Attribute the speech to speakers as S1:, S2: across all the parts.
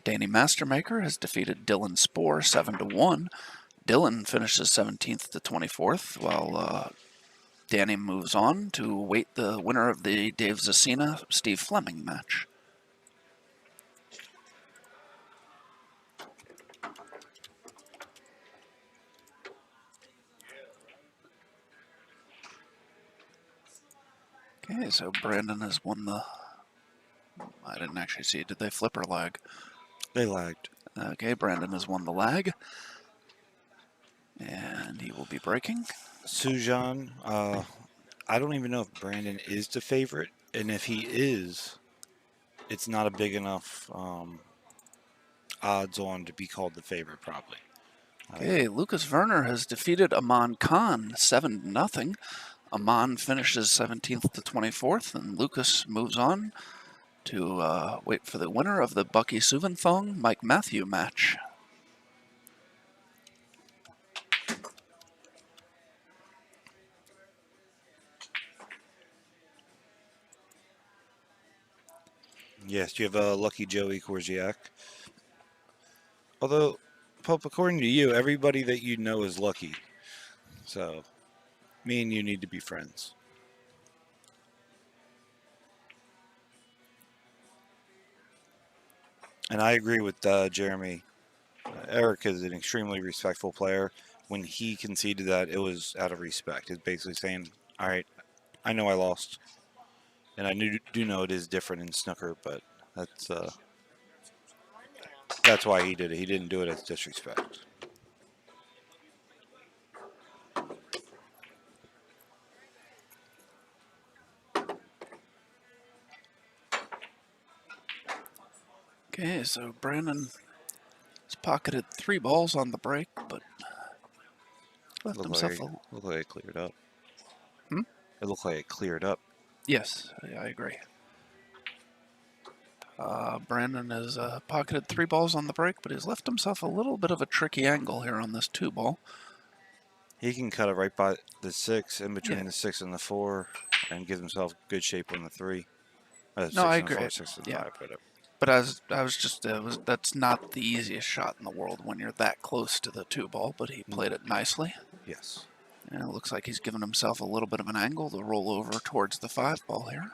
S1: Danny Mastermaker has defeated Dylan Spoor 7-1. Dylan finishes 17th to 24th, while Danny moves on to wait the winner of the Dave Zasina-Steve Fleming match. Okay, so Brandon has won the... I didn't actually see. Did they flip or lag?
S2: They lagged.
S1: Okay, Brandon has won the lag. And he will be breaking.
S2: Sujan, I don't even know if Brandon is the favorite. And if he is, it's not a big enough odds on to be called the favorite, probably.
S1: Okay, Lucas Werner has defeated Aman Khan 7-0. Aman finishes 17th to 24th, and Lucas moves on to wait for the winner of the Bucky Suvanthong Mike Matthew match.
S2: Yes, you have a lucky Joey Korsiak. Although, Pope, according to you, everybody that you know is lucky. So, me and you need to be friends. And I agree with Jeremy. Eric is an extremely respectful player. When he conceded that, it was out of respect. It's basically saying, all right, I know I lost. And I do know it is different in snooker, but that's why he did it. He didn't do it as disrespect.
S1: Okay, so Brandon has pocketed 3 balls on the break, but left himself a...
S2: Looked like it cleared up.
S1: Hmm?
S2: It looked like it cleared up.
S1: Yes, I agree. Brandon has pocketed 3 balls on the break, but he's left himself a little bit of a tricky angle here on this 2 ball.
S2: He can cut it right by the 6, in between
S1: Yeah.
S2: the 6 and the 4, and give himself good shape on the 3.
S1: No,
S2: 6
S1: I
S2: and
S1: agree.
S2: 4, 6 and
S1: Yeah.
S2: 5, whatever.
S1: But that's not the easiest shot in the world when you're that close to the 2 ball, but he played it nicely.
S2: Yes.
S1: And it looks like he's given himself a little bit of an angle to roll over towards the 5 ball here.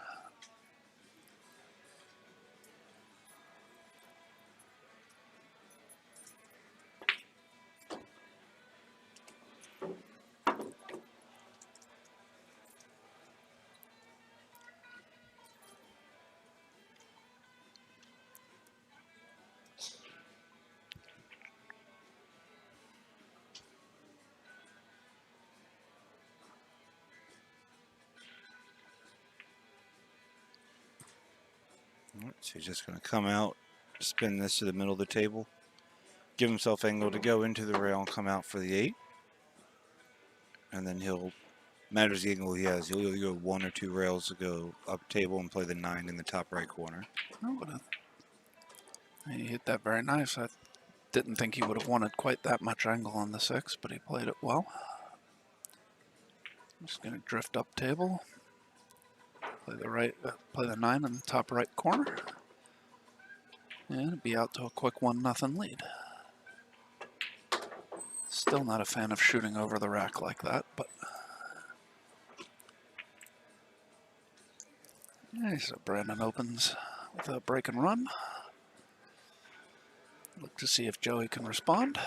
S2: So he's just going to come out, spin this to the middle of the table, give himself angle to go into the rail and come out for the 8. And then matters the angle he has, he'll either go 1 or 2 rails to go up table and play the 9 in the top right corner.
S1: Oh, he hit that very nice. I didn't think he would have wanted quite that much angle on the 6, but he played it well. I'm just going to drift up table, play the 9 in the top right corner, and be out to a quick 1-0 lead. Still not a fan of shooting over the rack like that, but... Okay, so Brandon opens with a break and run. Look to see if Joey can respond.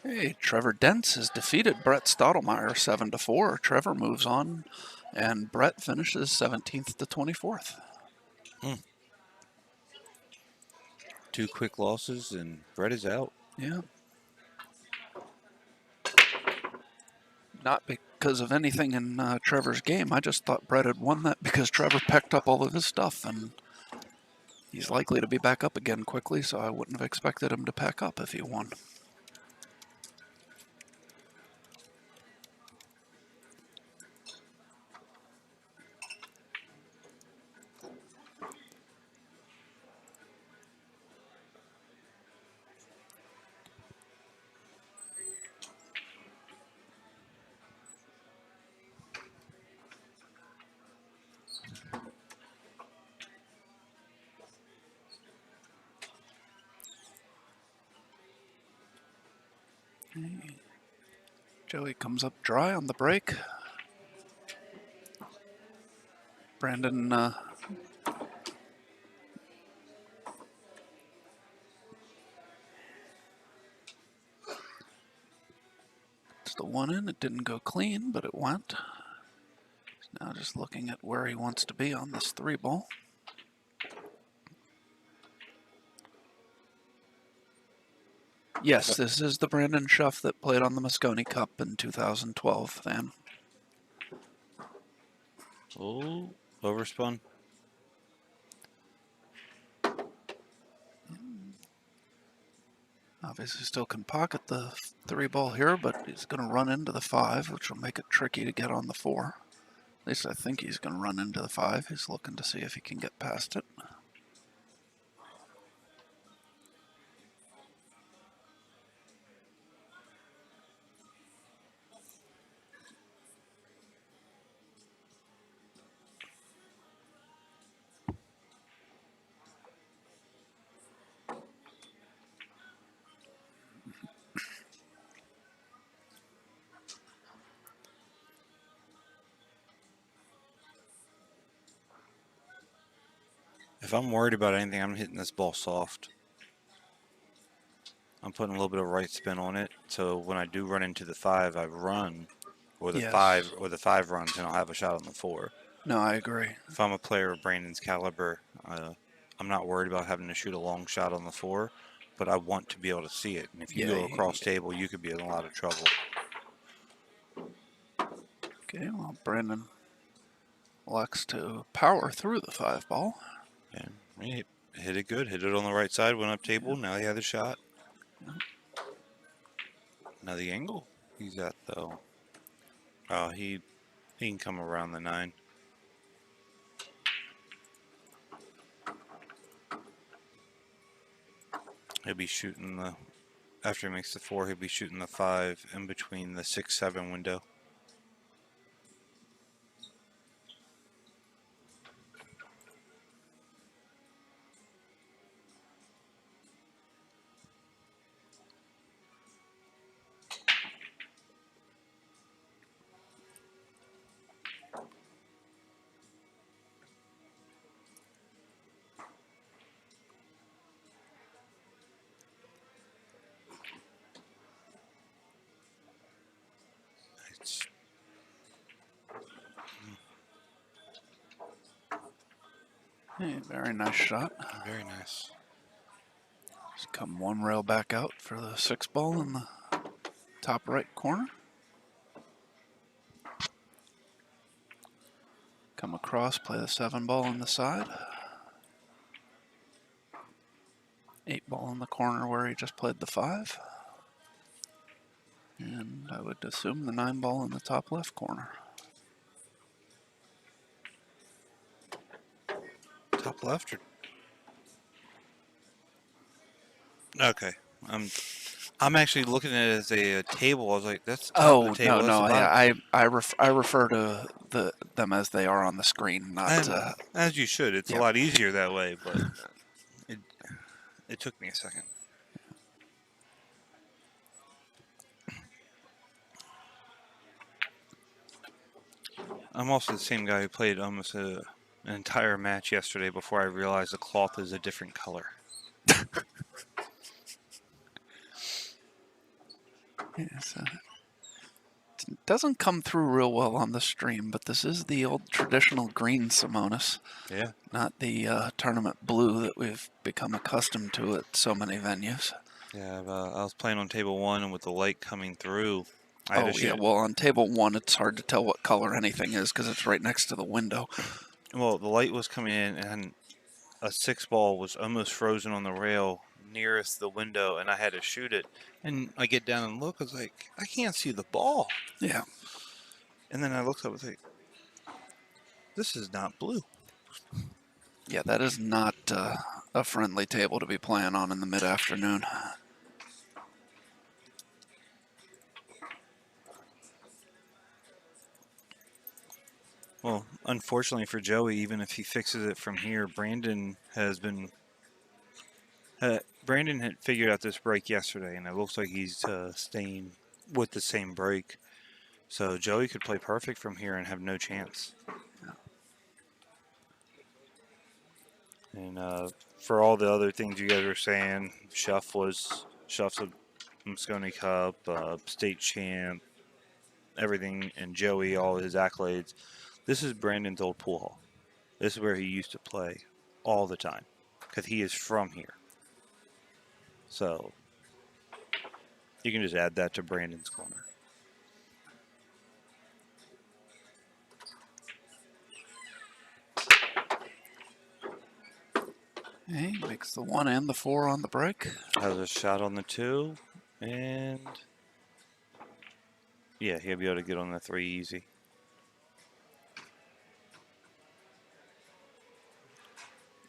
S1: Hey, Trevor Dents has defeated Brett Stottlemyre 7-4. Trevor moves on, and Brett finishes 17th to 24th.
S2: 2 quick losses, and Brett is out.
S1: Yeah. Not because of anything in Trevor's game. I just thought Brett had won that because Trevor packed up all of his stuff, and he's likely to be back up again quickly, so I wouldn't have expected him to pack up if he won. Joey comes up dry on the break. Brandon it's the one in. It didn't go clean, but it went. He's now just looking at where he wants to be on this 3-ball. Yes, this is the Brandon Shuff that played on the Moscone Cup in 2012, then.
S2: Oh, overspun.
S1: Obviously still can pocket the 3-ball here, but he's going to run into the 5, which will make it tricky to get on the 4. At least I think he's going to run into the 5. He's looking to see if he can get past it.
S2: If I'm worried about anything, I'm hitting this ball soft. I'm putting a little bit of right spin on it, so when I do run into the 5, I run, or the
S1: Yes.
S2: 5 runs, and I'll have a shot on the 4.
S1: No, I agree.
S2: If I'm a player of Brandon's caliber, I'm not worried about having to shoot a long shot on the 4, but I want to be able to see it. And if you go across table, you could be in a lot of trouble.
S1: Okay, well, Brandon elects to power through the 5-ball.
S2: And he hit it good. Hit it on the right side, went up table. Now he had a shot. Now the angle he's at, though. Oh, he can come around the 9. He'll be shooting the, after he makes the 4, he'll be shooting the 5 in between the 6-7 window.
S1: Hey, very nice shot.
S2: Very nice.
S1: Just come one rail back out for the 6-ball in the top right corner. Come across, play the 7-ball on the side. 8-ball in the corner where he just played the 5. And I would assume the 9-ball in the top left corner.
S2: Top left or? Okay. I'm actually looking at it as a table. I was like, that's the top of the table.
S1: No. Yeah, I refer to them as they are on the screen, not.
S2: As you should. It's a lot easier that way, but it took me a second. I'm also the same guy who played almost an entire match yesterday before I realized the cloth is a different color.
S1: Yes, it doesn't come through real well on the stream, but this is the old traditional green Simonis.
S2: Yeah.
S1: Not the tournament blue that we've become accustomed to at so many venues.
S2: Yeah, I was playing on table 1, and with the light coming through,
S1: well, on table 1, it's hard to tell what color anything is because it's right next to the window.
S2: Well, the light was coming in, and a 6-ball was almost frozen on the rail nearest the window, and I had to shoot it. And I get down and look, I was like, I can't see the ball.
S1: Yeah.
S2: And then I looked up, I was like, this is not blue.
S1: Yeah, that is not a friendly table to be playing on in the mid-afternoon.
S2: Well, unfortunately for Joey, even if he fixes it from here, Brandon has been Brandon had figured out this break yesterday, and it looks like he's staying with the same break. So Joey could play perfect from here and have no chance. And for all the other things you guys were saying, Shuff's a Moscone Cup, state champ, everything, and Joey, all his accolades. This is Brandon's old pool hall. This is where he used to play all the time because he is from here. So you can just add that to Brandon's corner.
S1: He makes the 1 and the 4 on the break.
S2: Has a shot on the 2, and yeah, he'll be able to get on the 3 easy.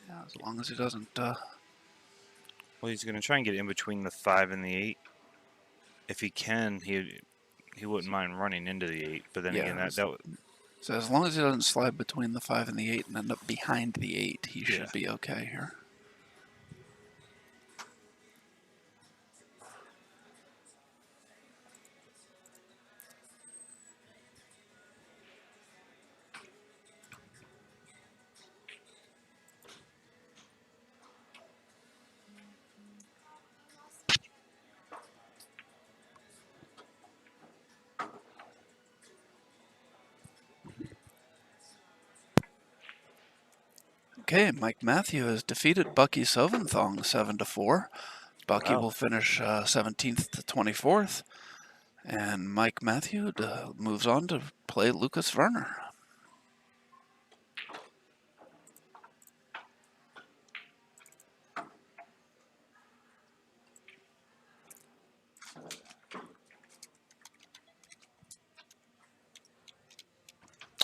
S1: Yeah, as long as he doesn't.
S2: Well, he's going to try and get in between the 5 and the 8. If he can, he wouldn't mind running into the 8. But then again, that
S1: so as long as he doesn't slide between the 5 and the 8 and end up behind the 8, he should be okay here. Okay, Mike Matthew has defeated Bucky Soventhong 7-4. Bucky will finish 17th to 24th, and Mike Matthew moves on to play Lucas Werner.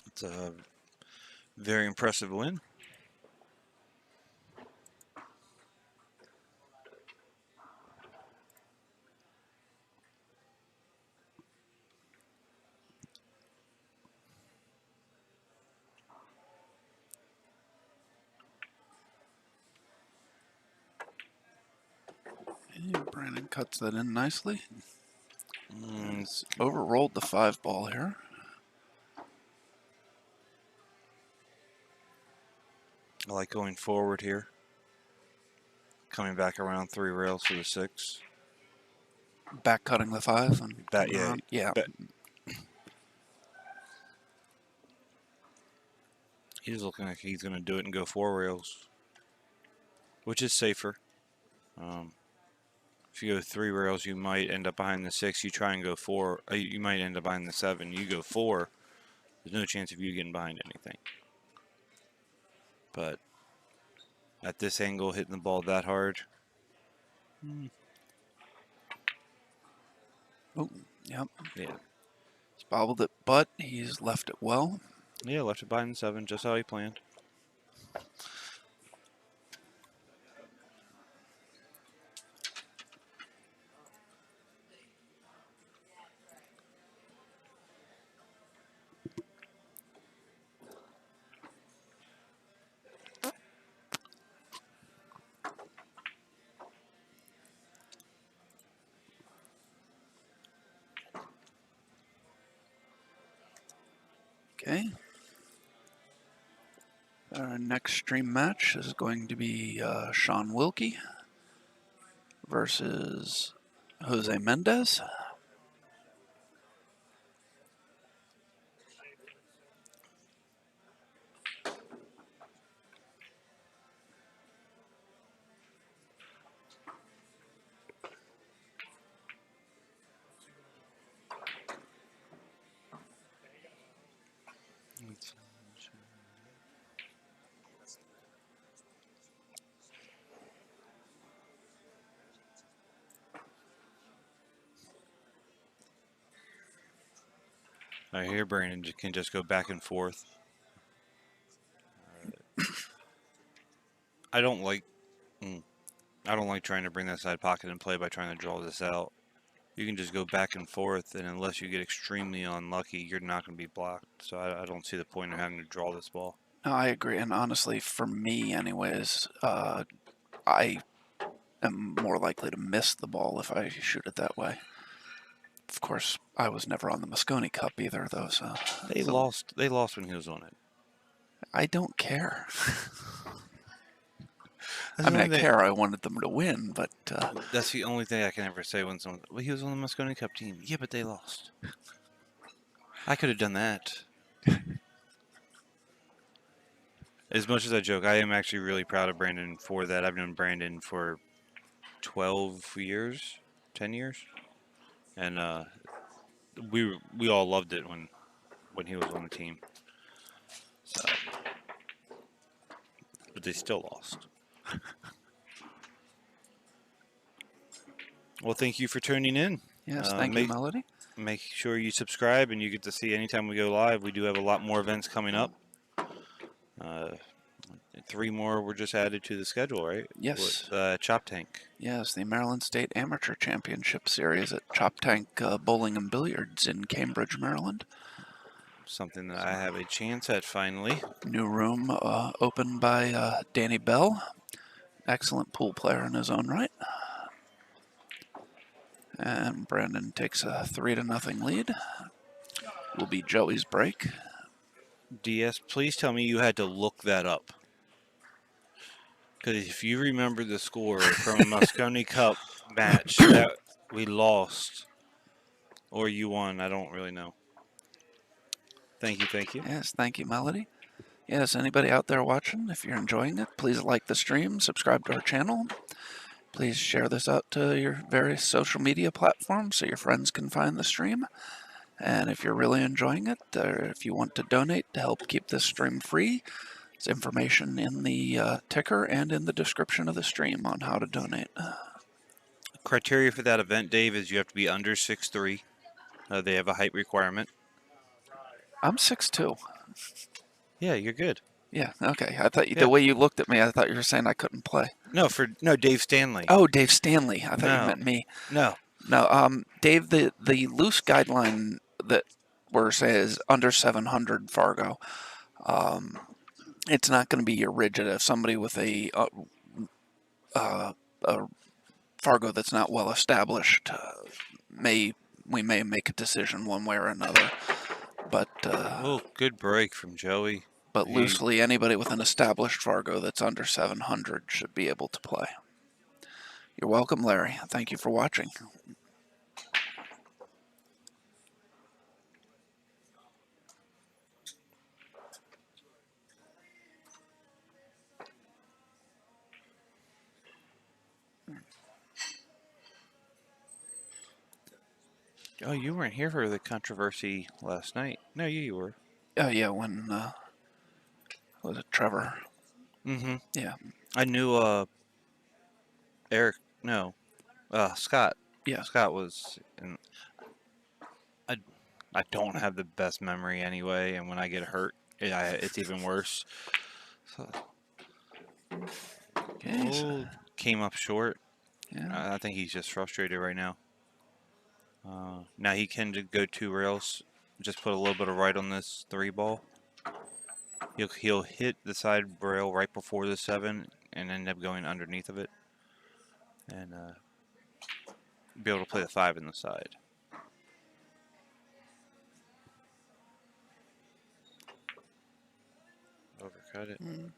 S2: It's a very impressive win.
S1: And Brandon cuts that in nicely. He's overrolled the 5 ball here.
S2: I like going forward here. Coming back around 3 rails to the 6.
S1: Back cutting the 5 and
S2: yeah. He's looking like he's going to do it and go 4 rails, which is safer. If you go 3 rails, you might end up behind the 6. You try and go 4. You might end up behind the 7. You go 4. There's no chance of you getting behind anything. But at this angle, hitting the ball that hard.
S1: Oh, yep.
S2: Yeah.
S1: He's bobbled it, but he's left it well.
S2: Yeah, left it behind the 7, just how he planned.
S1: Okay. Our next stream match is going to be Sean Wilkie versus Jose Mendez.
S2: I hear Brandon can just go back and forth. I don't like trying to bring that side pocket in play by trying to draw this out. You can just go back and forth, and unless you get extremely unlucky, you're not going to be blocked. So I don't see the point of having to draw this ball.
S1: No, I agree, and honestly, for me anyways, I am more likely to miss the ball if I shoot it that way. Of course, I was never on the Moscone Cup either, though. So
S2: They lost. They lost when he was on it.
S1: I don't care.
S2: That's
S1: I mean, I care. I wanted them to win, but
S2: that's the only thing I can ever say when someone. Well, he was on the Moscone Cup team. Yeah, but they lost. I could have done that. As much as I joke, I am actually really proud of Brandon for that. I've known Brandon for 12 years, 10 years, and we all loved it when he was on the team. So, but they still lost. Well, thank you for tuning in.
S1: yes, thank you, Melody.
S2: Make sure you subscribe, and you get to see anytime we go live. We do have a lot more events coming up. 3 more were just added to the schedule, right?
S1: Yes.
S2: With, Chop Tank.
S1: Yes, the Maryland State Amateur Championship Series at Chop Tank Bowling and Billiards in Cambridge, Maryland.
S2: Something that I have a chance at finally.
S1: New room opened by Danny Bell. Excellent pool player in his own right. And Brandon takes a 3-0 lead. Will be Joey's break.
S2: DS, please tell me you had to look that up. Because if you remember the score from a Moscone Cup match that we lost, or you won, I don't really know. Thank you, thank you.
S1: Yes, thank you, Melody. Yes, anybody out there watching, if you're enjoying it, please like the stream, subscribe to our channel. Please share this out to your various social media platforms so your friends can find the stream. And if you're really enjoying it, or if you want to donate to help keep this stream free, there's information in the ticker and in the description of the stream on how to donate.
S2: Criteria for that event, Dave, is you have to be under 6'3". They have a height requirement.
S1: I'm 6'2".
S2: Yeah, you're good.
S1: Yeah, okay. I thought the way you looked at me, I thought you were saying I couldn't play.
S2: No, Dave Stanley.
S1: Oh, Dave Stanley. I thought you meant me.
S2: No.
S1: No, Dave, the loose guideline that we're saying is under 700 Fargo. It's not going to be your rigid. If somebody with a Fargo that's not well established, we may make a decision one way or another. But
S2: good break from Joey.
S1: But loosely, anybody with an established Fargo that's under 700 should be able to play. You're welcome, Larry. Thank you for watching.
S2: Oh, you weren't here for the controversy last night. No, you were.
S1: Oh, yeah, when, was it Trevor?
S2: Mm-hmm.
S1: Yeah.
S2: I knew, Eric, no, Scott.
S1: Yeah.
S2: Scott was, I don't have the best memory anyway, and when I get hurt, it's even worse. So, came up short.
S1: Yeah.
S2: I think he's just frustrated right now. Now he can go 2 rails. Just put a little bit of right on this 3 ball. He'll hit the side rail right before the 7 and end up going underneath of it, and be able to play the 5 in the side. Overcut it. And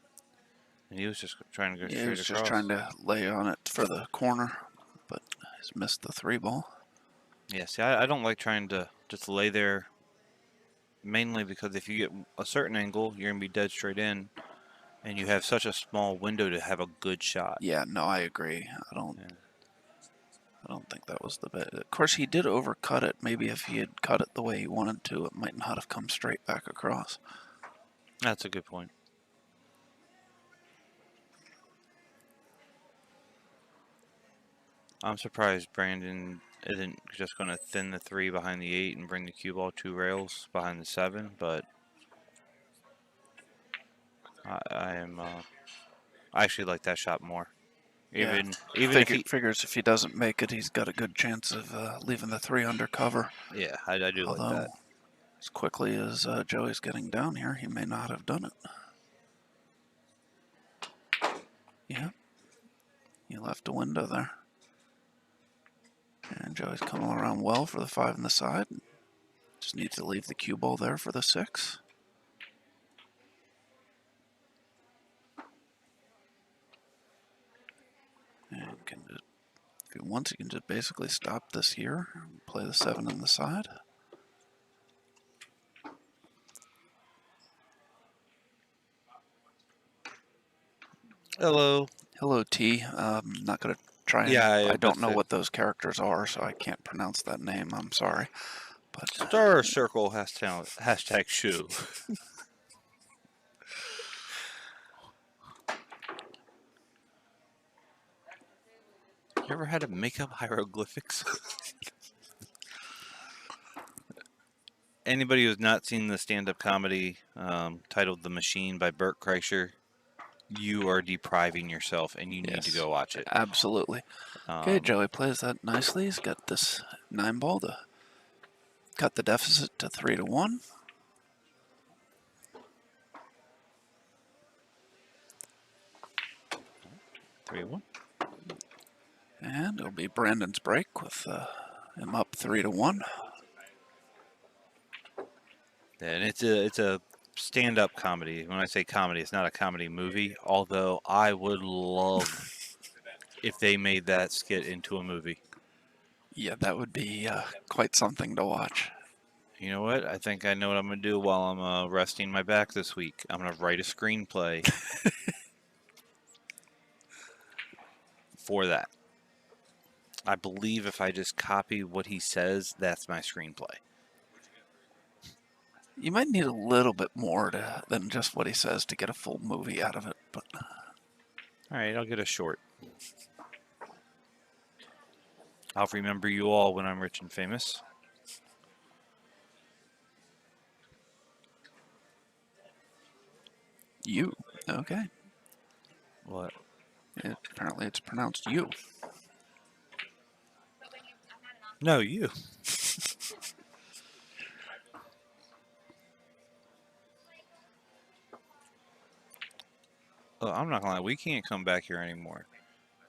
S2: he was just trying to go straight across.
S1: He was just trying to lay on it for the corner, but he's missed the 3 ball.
S2: Yeah, see, I don't like trying to just lay there, mainly because if you get a certain angle, you're going to be dead straight in, and you have such a small window to have a good shot.
S1: Yeah, no, I agree. I don't think that was the best. Of course, he did overcut it. Maybe if he had cut it the way he wanted to, it might not have come straight back across.
S2: That's a good point. I'm surprised Brandon isn't just going to thin the 3 behind the 8 and bring the cue ball 2 rails behind the 7, but I actually like that shot more. Even if he
S1: figures if he doesn't make it, he's got a good chance of leaving the 3 under cover.
S2: Yeah, I do like that.
S1: As quickly as Joey's getting down here, he may not have done it. Yeah. He left a window there. And Joey's coming around well for the 5 on the side. Just needs to leave the cue ball there for the 6. And can just, if he wants, he can just basically stop this here and play the 7 on the side.
S2: Hello.
S1: Hello, T. Not going to try and...
S2: Yeah,
S1: I don't know what those characters are, so I can't pronounce that name. I'm sorry. But
S2: Star Circle hashtag shoe. You ever had to make up hieroglyphics? Anybody who's not seen the stand-up comedy titled "The Machine" by Bert Kreischer, you are depriving yourself, and you need to go watch it.
S1: Absolutely. Okay, Joey plays that nicely. He's got this 9 ball to cut the deficit to 3-1. And it'll be Brandon's break with him up 3-1.
S2: And it's a stand-up comedy. When I say comedy, it's not a comedy movie. Although I would love if they made that skit into a movie.
S1: Yeah, that would be quite something to watch.
S2: You know what? I think I know what I'm going to do while I'm resting my back this week. I'm going to write a screenplay for that. I believe if I just copy what he says, that's my screenplay.
S1: You might need a little bit more than just what he says to get a full movie out of it. But
S2: all right, I'll get a short. I'll remember you all when I'm rich and famous.
S1: You. Okay.
S2: What?
S1: Apparently it's pronounced you.
S2: No, you. Look, I'm not gonna lie, we can't come back here anymore.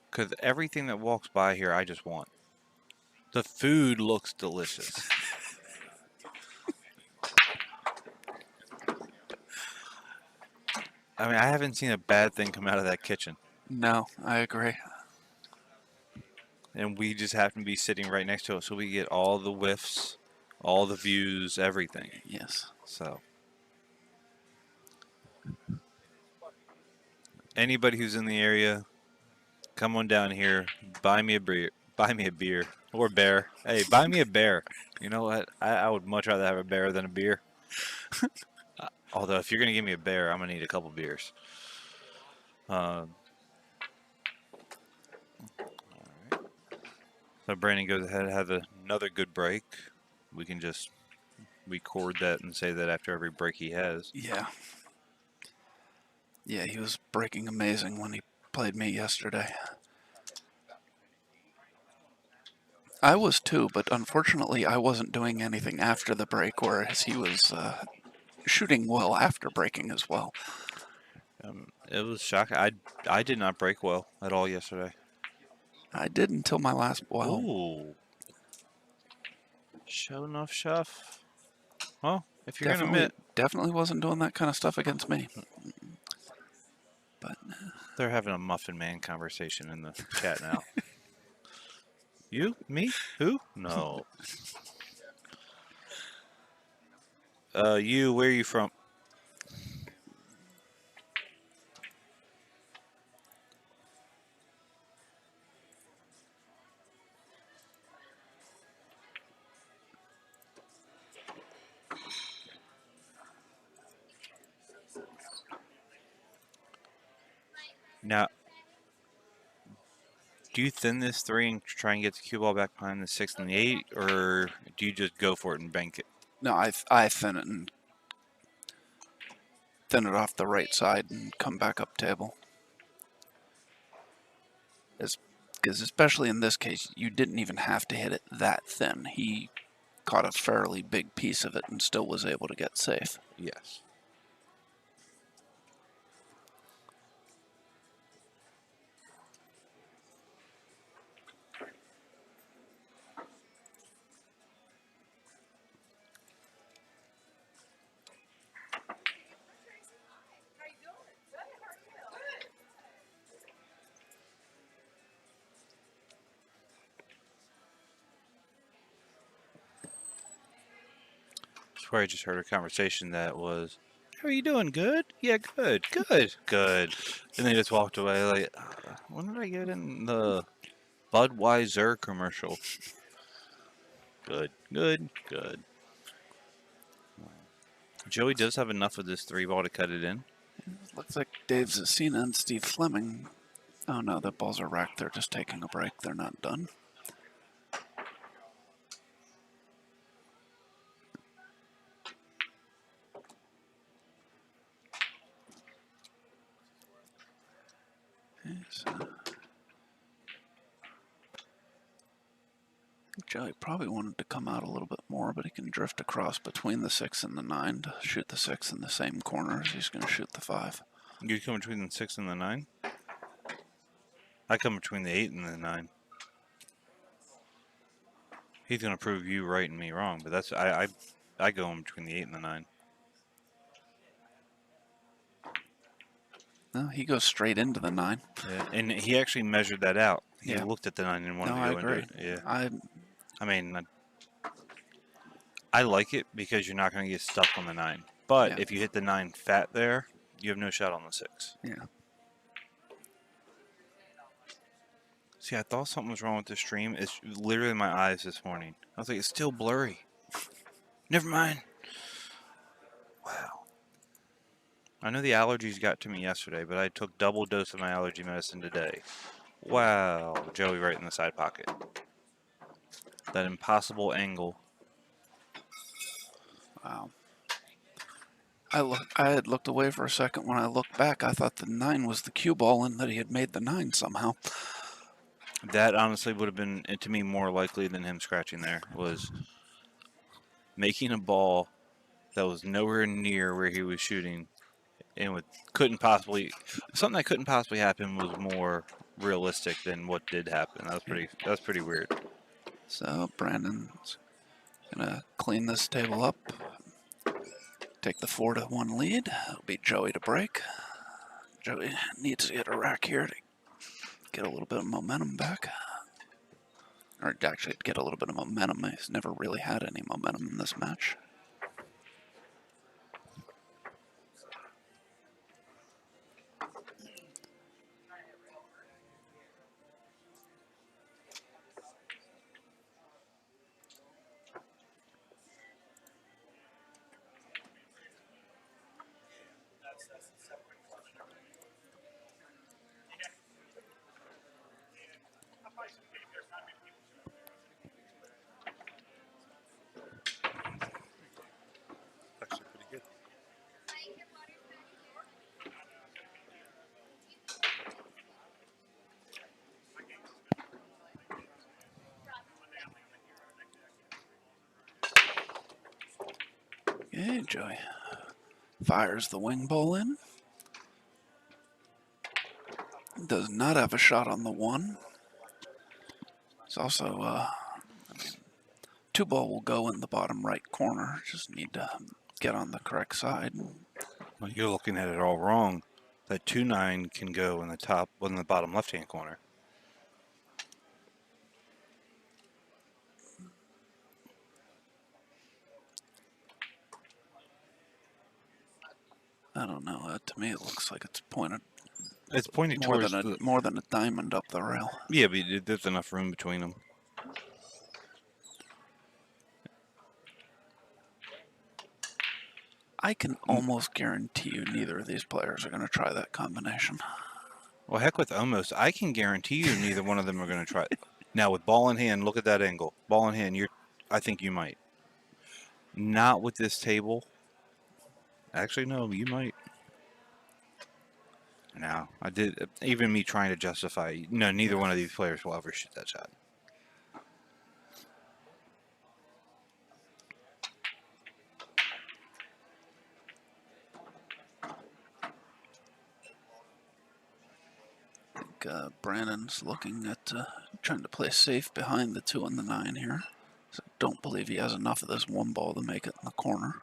S2: Because everything that walks by here, I just want. The food looks delicious. I mean, I haven't seen a bad thing come out of that kitchen.
S1: No, I agree.
S2: And we just happen to be sitting right next to it, so we get all the whiffs, all the views, everything.
S1: Yes.
S2: So, anybody who's in the area, come on down here, buy me a beer, or bear. Hey, buy me a bear. You know what? I would much rather have a bear than a beer. Although, if you're gonna give me a bear, I'm gonna need a couple beers. All right. So Brandon goes ahead and has another good break. We can just record that and say that after every break he has.
S1: Yeah. Yeah, he was breaking amazing when he played me yesterday. I was too, but unfortunately I wasn't doing anything after the break, whereas he was shooting well after breaking as well.
S2: It was shocking. I did not break well at all yesterday.
S1: I did until my last well.
S2: Ooh. Show enough, Shuff. Well, if you're
S1: Definitely,
S2: gonna admit,
S1: definitely wasn't doing that kind of stuff against me. But
S2: they're having a Muffin Man conversation in the chat now. You? Me? Who? No. You, where are you from? Now, do you thin this 3 and try and get the cue ball back behind the 6 and the 8, or do you just go for it and bank it?
S1: no, I thin it and thin it off the right side and come back up table. Because especially in this case, you didn't even have to hit it that thin. He caught a fairly big piece of it and still was able to get safe.
S2: Yes. swear I just heard a conversation that was, "How are you doing? Good? Yeah, good, good, good." And they just walked away like, when did I get in the Budweiser commercial? Good, good, good. Joey does have enough of this 3-ball to cut it in.
S1: Looks like Dave Zasina and Steve Fleming. Oh no, the balls are racked. They're just taking a break. They're not done. Okay, so Joey probably wanted to come out a little bit more, but he can drift across between the 6 and the 9 to shoot the 6 in the same corner as he's going to shoot the 5.
S2: You come between the 6 and the 9? I come between the 8 and the 9. He's going to prove you right and me wrong, but that's I go in between the 8 and the 9.
S1: No, he goes straight into the 9.
S2: Yeah, and he actually measured that out. He
S1: Yeah.
S2: looked at the 9 and wanted
S1: No,
S2: to
S1: I
S2: go
S1: agree.
S2: into it. Yeah. I mean, I like it because you're not going to get stuck on the 9. But
S1: Yeah.
S2: if you hit the 9 fat there, you have no shot on the 6.
S1: Yeah.
S2: See, I thought something was wrong with the stream. It's literally my eyes this morning. I was like, it's still blurry. Never mind. Wow. I know the allergies got to me yesterday, but I took double dose of my allergy medicine today. Wow. Joey right in the side pocket. That impossible angle.
S1: Wow. I had looked away for a second. When I looked back, I thought the 9 was the cue ball and that he had made the 9 somehow.
S2: That honestly would have been, to me, more likely than him scratching there, was making a ball that was nowhere near where he was shooting, and something that couldn't possibly happen was more realistic than what did happen. That was pretty weird.
S1: So Brandon's gonna clean this table up, take the 4-1 lead. It'll be Joey to break. Joey needs to get a rack here to get a little bit of momentum back. Or actually to get a little bit of momentum. He's never really had any momentum in this match.
S2: Actually pretty good.
S1: Okay, Joey fires the wing ball in. Does not have a shot on the 1. It's also 2 ball will go in the bottom right corner. Just need to get on the correct side.
S2: Well, you're looking at it all wrong. That 2-9 can go in the bottom left-hand corner.
S1: I don't know. To me, it looks like it's pointed
S2: It's pointing
S1: more
S2: towards
S1: than a diamond up the rail.
S2: Yeah, but there's enough room between them.
S1: I can almost guarantee you neither of these players are going to try that combination.
S2: Well, heck with almost. I can guarantee you neither one of them are going to try it. Now, with ball in hand, look at that angle. Ball in hand, I think you might. Not with this table. Actually, no, you might. No, I did. Even me trying to justify, no, neither one of these players will ever shoot that shot.
S1: I think Brandon's looking at trying to play safe behind the 2 and the 9 here. So I don't believe he has enough of this 1 ball to make it in the corner.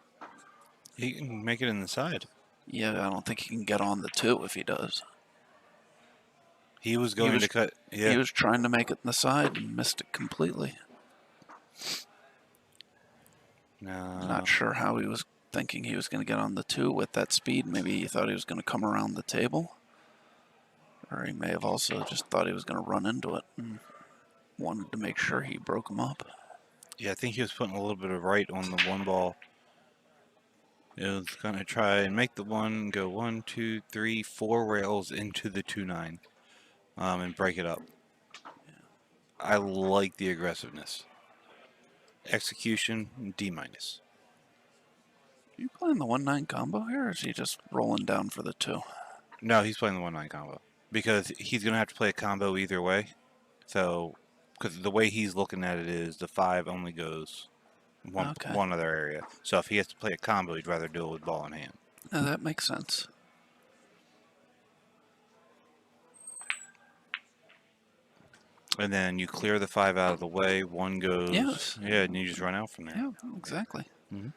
S2: He can make it in the side.
S1: Yeah, I don't think he can get on the 2 if he does.
S2: He was going to cut. Yeah.
S1: He was trying to make it in the side and missed it completely.
S2: No.
S1: Not sure how he was thinking he was going to get on the 2 with that speed. Maybe he thought he was going to come around the table. Or he may have also just thought he was going to run into it and wanted to make sure he broke him up.
S2: Yeah, I think he was putting a little bit of right on the 1 ball. It was going to try and make the 1 go 1, 2, 3, 4 rails into the 2-9 and break it up. I like the aggressiveness. Execution, D-.
S1: Are you playing the 1-9 combo here, or is he just rolling down for the 2?
S2: No, he's playing the 1-9 combo because he's going to have to play a combo either way. So, because the way he's looking at it is the 5 only goes one other area. So if he has to play a combo, he'd rather do it with ball in hand.
S1: Now that makes sense.
S2: And then you clear the 5 out of the way. 1 goes.
S1: Yes.
S2: Yeah, and you just run out from there.
S1: Yeah, exactly.
S2: Mm-hmm.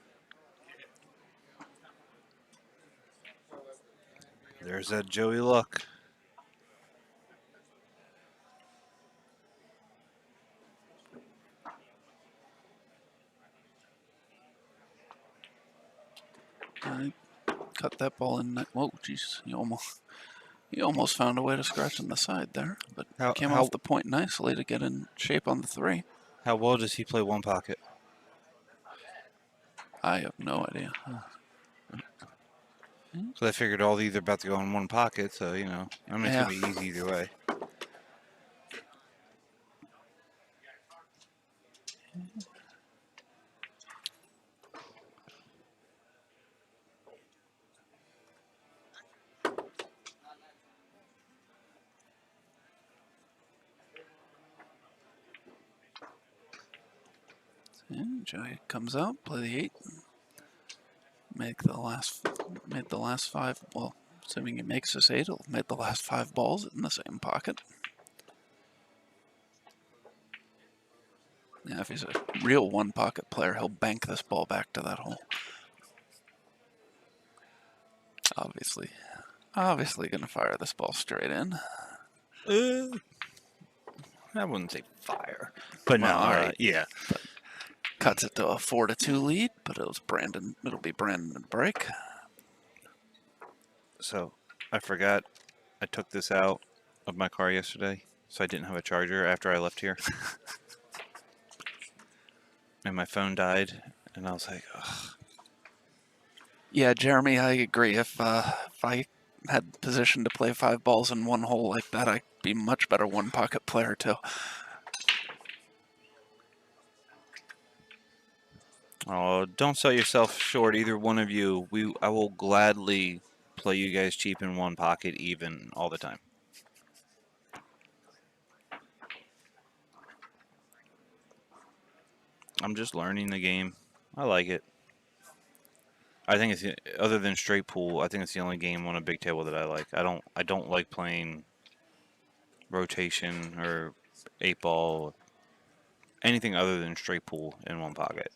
S2: There's that Joey Luck.
S1: I cut that ball in. Whoa, jeez! He almost found a way to scratch on the side there, but came off the point nicely to get in shape on the 3.
S2: How well does he play 1 pocket?
S1: I have no idea.
S2: So I figured all these are about to go in 1 pocket, so you know, I mean, it's gonna be easy either way.
S1: And Joey comes out, play the 8, made the last 5. Well, assuming he makes this 8, he'll make the last 5 balls in the same pocket. Yeah, if he's a real 1 pocket player, he'll bank this ball back to that hole. Obviously going to fire this ball straight in.
S2: I wouldn't say fire, but
S1: well,
S2: no,
S1: all right.
S2: Yeah.
S1: But cuts it to a 4-2 lead, but it'll be Brandon and break.
S2: So I forgot I took this out of my car yesterday, so I didn't have a charger after I left here. And my phone died, and I was like, ugh.
S1: Yeah, Jeremy, I agree. If I had position to play 5 balls in 1 hole like that, I'd be much better 1 pocket player too.
S2: Oh, don't sell yourself short, either one of you. I will gladly play you guys cheap in 1 pocket, even all the time. I'm just learning the game. I like it. I think it's, other than straight pool, I think it's the only game on a big table that I like. I don't like playing rotation or 8 ball, anything other than straight pool in 1 pocket.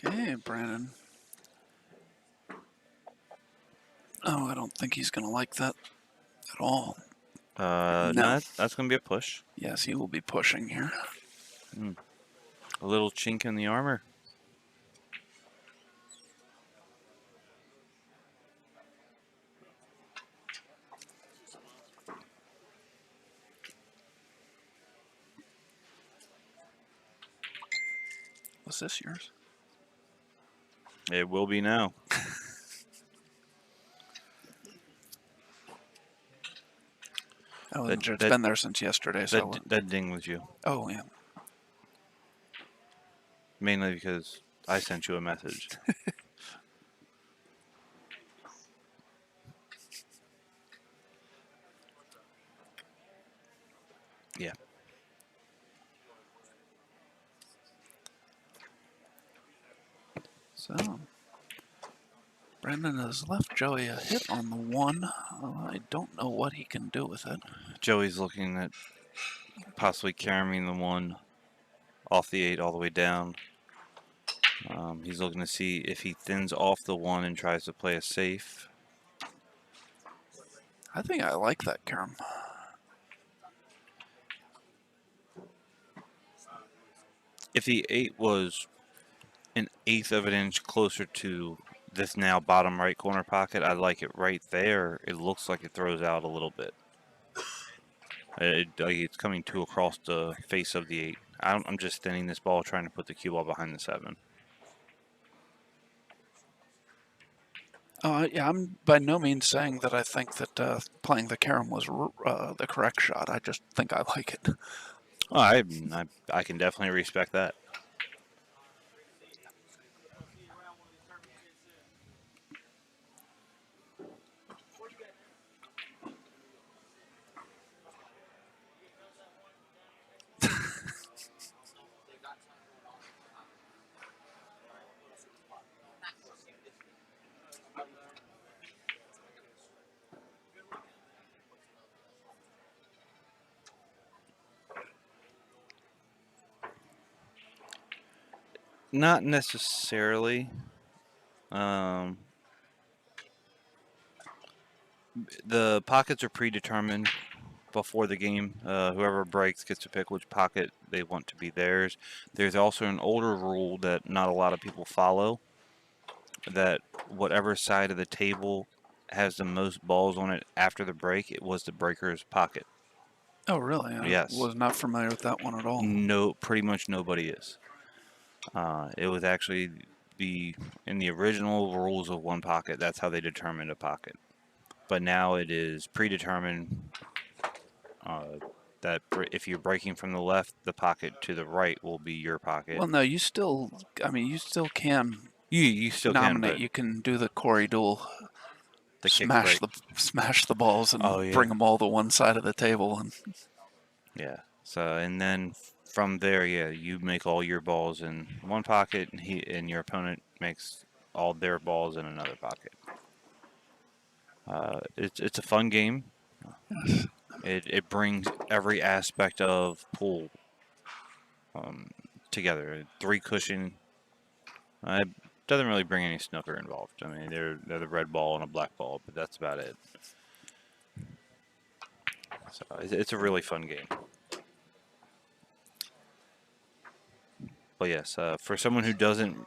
S1: Okay, Brandon. Oh, I don't think he's going to like that at all.
S2: No, that's going to be a push.
S1: Yes, he will be pushing here.
S2: A little chink in the armor.
S1: Was this yours?
S2: It will be now.
S1: Oh, it's been there since yesterday. So
S2: that ding was you.
S1: Oh, yeah.
S2: Mainly because I sent you a message. Yeah.
S1: So Brandon has left Joey a hit on the 1. I don't know what he can do with it.
S2: Joey's looking at possibly carrying the 1 off the 8 all the way down. He's looking to see if he thins off the 1 and tries to play a safe.
S1: I think I like that, Karam.
S2: If the 8 was an eighth of an inch closer to this now bottom right corner pocket, I like it right there. It looks like it throws out a little bit. It's coming too across the face of the 8. I'm just thinning this ball, trying to put the cue ball behind the 7.
S1: Yeah, I'm by no means saying that I think that playing the Karam was the correct shot. I just think I like it.
S2: Oh, I can definitely respect that. Not necessarily. The pockets are predetermined before the game. Whoever breaks gets to pick which pocket they want to be theirs. There's also an older rule that not a lot of people follow, that whatever side of the table has the most balls on it after the break, it was the breaker's pocket.
S1: Oh, really? I
S2: Yes.
S1: was not familiar with that one at all.
S2: No, pretty much nobody is. It was actually in the original rules of one pocket, that's how they determined a pocket. But now it is predetermined that if you're breaking from the left, the pocket to the right will be your pocket.
S1: Well, no, you still can
S2: You still
S1: nominate.
S2: can,
S1: You can do the Corey duel,
S2: but the
S1: smash the balls and
S2: Oh, yeah.
S1: bring them all to one side of the table. And
S2: yeah. So and then from there, yeah, you make all your balls in one pocket, and your opponent makes all their balls in another pocket. It's a fun game. It brings every aspect of pool together. 3 cushion. It doesn't really bring any snooker involved. I mean, they're the red ball and a black ball, but that's about it. So it's a really fun game. But yes, for someone who doesn't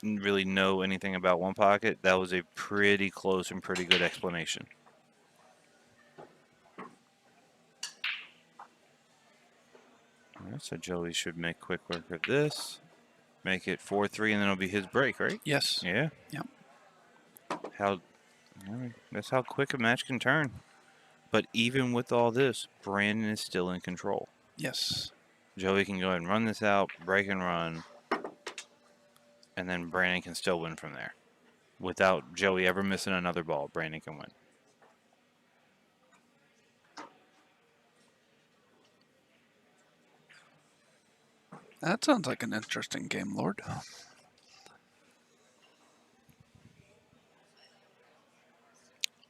S2: really know anything about one pocket, that was a pretty close and pretty good explanation. All right, so Joey should make quick work of this. Make it 4-3, and then it'll be his break, right?
S1: yes,
S2: Yeah.
S1: Yep.
S2: That's how quick a match can turn. But even with all this, Brandon is still in control.
S1: yes.
S2: Joey can go ahead and run this out, break and run, and then Brandon can still win from there. Without Joey ever missing another ball, Brandon can win.
S1: That sounds like an interesting game, Lord.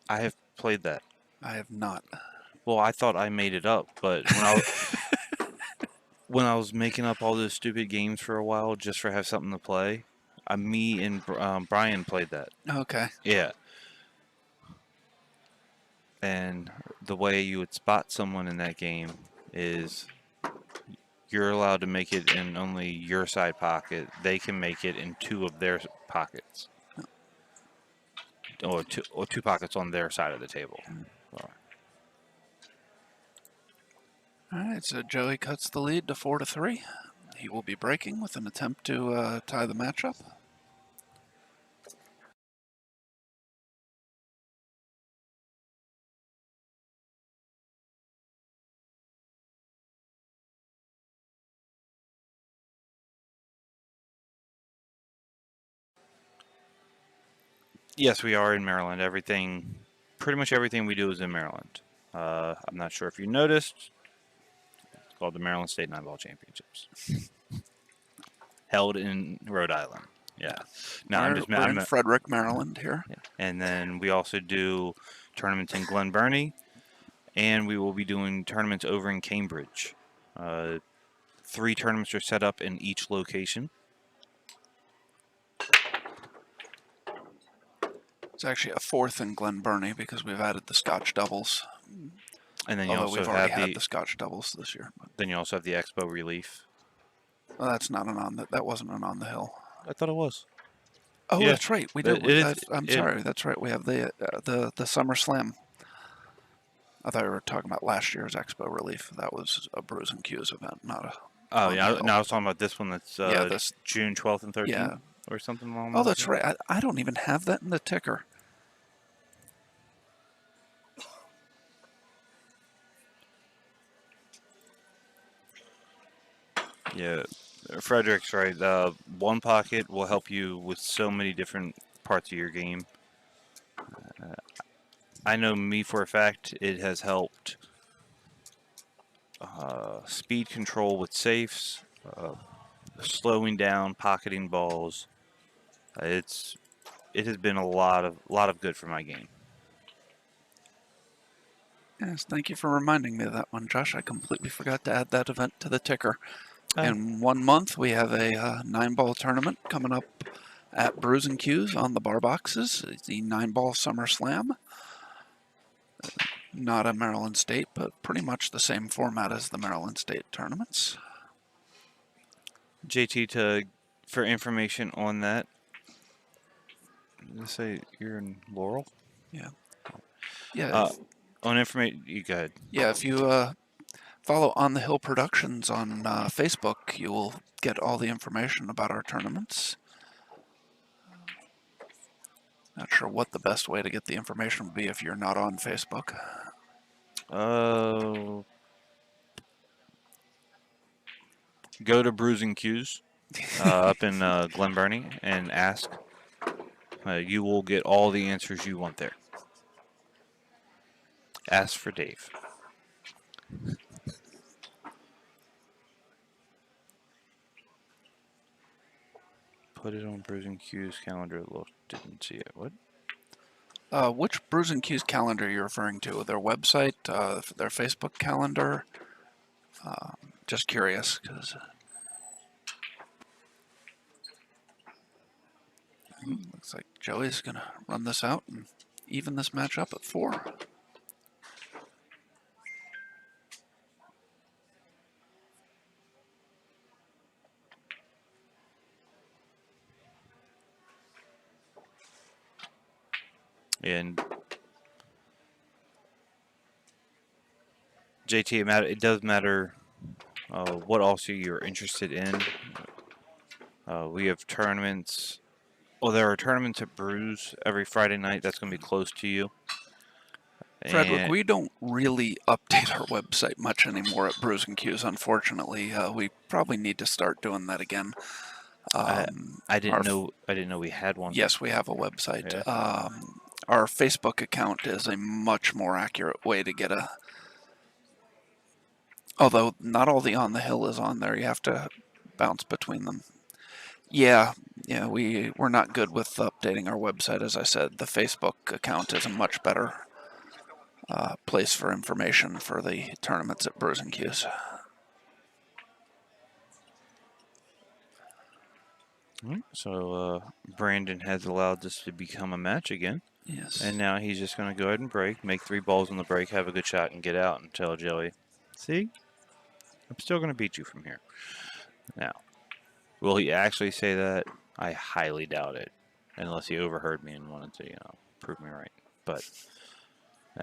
S2: I have played that.
S1: I have not.
S2: Well, I thought I made it up, but when I was making up all those stupid games for a while just for have something to play, me and Brian played that.
S1: Okay.
S2: Yeah. And the way you would spot someone in that game is you're allowed to make it in only your side pocket. They can make it in 2 of their pockets. Or 2 pockets on their side of the table.
S1: All right, so Joey cuts the lead to 4-3. He will be breaking with an attempt to tie the matchup.
S2: Yes, we are in Maryland. Pretty much everything we do is in Maryland. I'm not sure if you noticed. It's called the Maryland State Nine Ball Championships. Held in Rhode Island. Yeah. No, I'm just.
S1: We're in Frederick, Maryland here.
S2: And then we also do tournaments in Glen Burnie, and we will be doing tournaments over in Cambridge. 3 tournaments are set up in each location.
S1: It's actually a 4th in Glen Burnie because we've added the Scotch doubles.
S2: And then you
S1: Although
S2: also
S1: we've
S2: have
S1: already had the Scotch doubles this year. But,
S2: then you also have the Expo Relief.
S1: well, that's not that wasn't an on the hill.
S2: I thought it was.
S1: Oh,
S2: Yeah,
S1: that's right. We do. I'm sorry. That's right. We have the Summer Slam. I thought we were talking about last year's Expo Relief. That was a Brews and Q's event, not a.
S2: Oh yeah. No, I was talking about this one. That's
S1: this
S2: June 12th and 13th,
S1: yeah,
S2: or something along
S1: Oh,
S2: those
S1: that's
S2: lines.
S1: right. I don't even have that in the ticker.
S2: Yeah, Frederick's right. One pocket will help you with so many different parts of your game. I know me for a fact it has helped speed control with safes, slowing down, pocketing balls. It has been a lot of good for my game.
S1: Yes, thank you for reminding me of that one, Josh. I completely forgot to add that event to the ticker. In 1 month, we have a 9-ball tournament coming up at Brews and Q's on the bar boxes. It's the 9-ball Summer Slam. Not a Maryland State, but pretty much the same format as the Maryland State tournaments.
S2: JT, for information on that, let's say you're in Laurel.
S1: Yeah. Yeah.
S2: On information, you go ahead.
S1: Yeah, if you follow On the Hill Productions on Facebook, you will get all the information about our tournaments. Not sure what the best way to get the information would be if you're not on Facebook.
S2: Go to Brews and Q's up in Glen Burnie and ask. You will get all the answers you want there. Ask for Dave. Put it on Brews and Q's calendar. Look, didn't see it. What?
S1: Which Brews and Q's calendar are you referring to? Their website, their Facebook calendar? Just curious, because looks like Joey's going to run this out and even this match up at 4.
S2: And JT, it does matter what also you're interested in. We have tournaments. Well, there are tournaments at Brews every Friday night. That's going to be close to you.
S1: Frederick, we don't really update our website much anymore at Brews and Q's, unfortunately. We probably need to start doing that again.
S2: I didn't know we had one.
S1: Yes, we have a website.
S2: Yeah.
S1: Our Facebook account is a much more accurate way to get a... Although not all the On the Hill is on there. You have to bounce between them. Yeah, we're not good with updating our website, as I said. The Facebook account is a much better place for information for the tournaments at Brews and Q's.
S2: So Brandon has allowed this to become a match again.
S1: Yes.
S2: And now he's just going to go ahead and break, make 3 balls on the break, have a good shot, and get out and tell Joey, see, I'm still going to beat you from here. Now, will he actually say that? I highly doubt it, unless he overheard me and wanted to, prove me right. But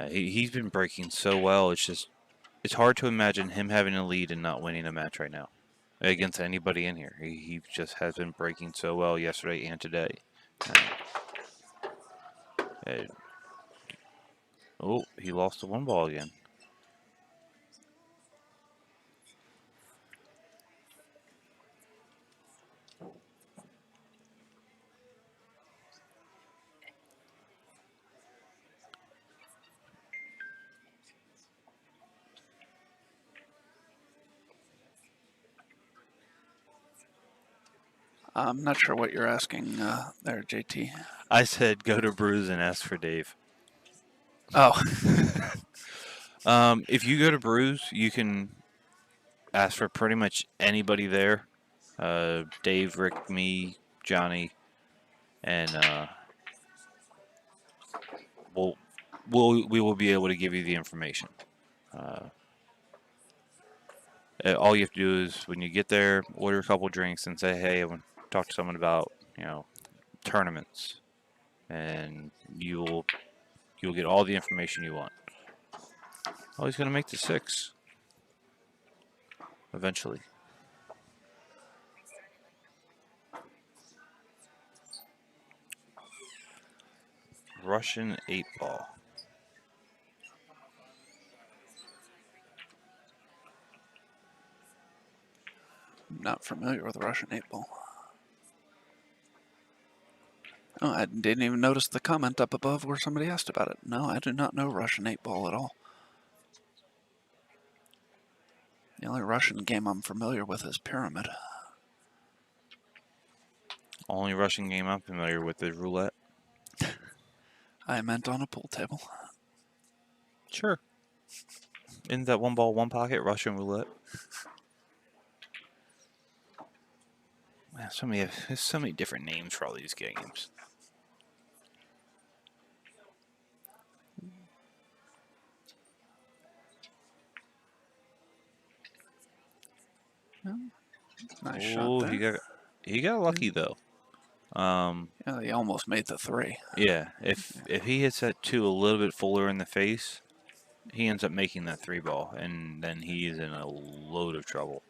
S2: he's been breaking so well. It's hard to imagine him having a lead and not winning a match right now against anybody in here. He just has been breaking so well yesterday and today. Oh, he lost the 1 ball again.
S1: I'm not sure what you're asking there, JT.
S2: I said go to Brews and ask for Dave.
S1: Oh,
S2: If you go to Brews, you can ask for pretty much anybody there. Dave, Rick, me, Johnny, and we'll, we will be able to give you the information. All you have to do is when you get there, order a couple drinks and say, "Hey, I want to talk to someone about tournaments," and you'll get all the information you want. Oh, he's gonna make the 6 eventually. Russian 8-ball.
S1: not familiar with Russian 8-ball. Oh, I didn't even notice the comment up above where somebody asked about it. No, I do not know Russian 8-ball at all. The only Russian game I'm familiar with is Pyramid.
S2: Only Russian game I'm familiar with is roulette.
S1: I meant on a pool table.
S2: Sure. Isn't that 1 ball, 1 pocket Russian roulette? Man, there's so many different names for all these games.
S1: Nice shot
S2: Oh,
S1: there.
S2: he got lucky though.
S1: Yeah, he almost made the 3.
S2: Yeah, if he hits that 2 a little bit fuller in the face, he ends up making that 3 ball, and then he's in a load of trouble.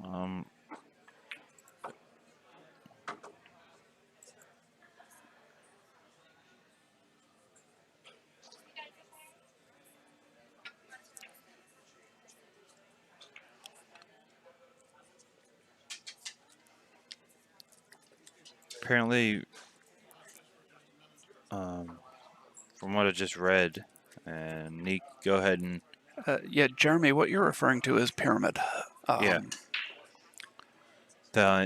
S2: Um, Apparently, from what I just read, and Neek, go ahead and
S1: Yeah, Jeremy, what you're referring to is Pyramid.
S2: yeah.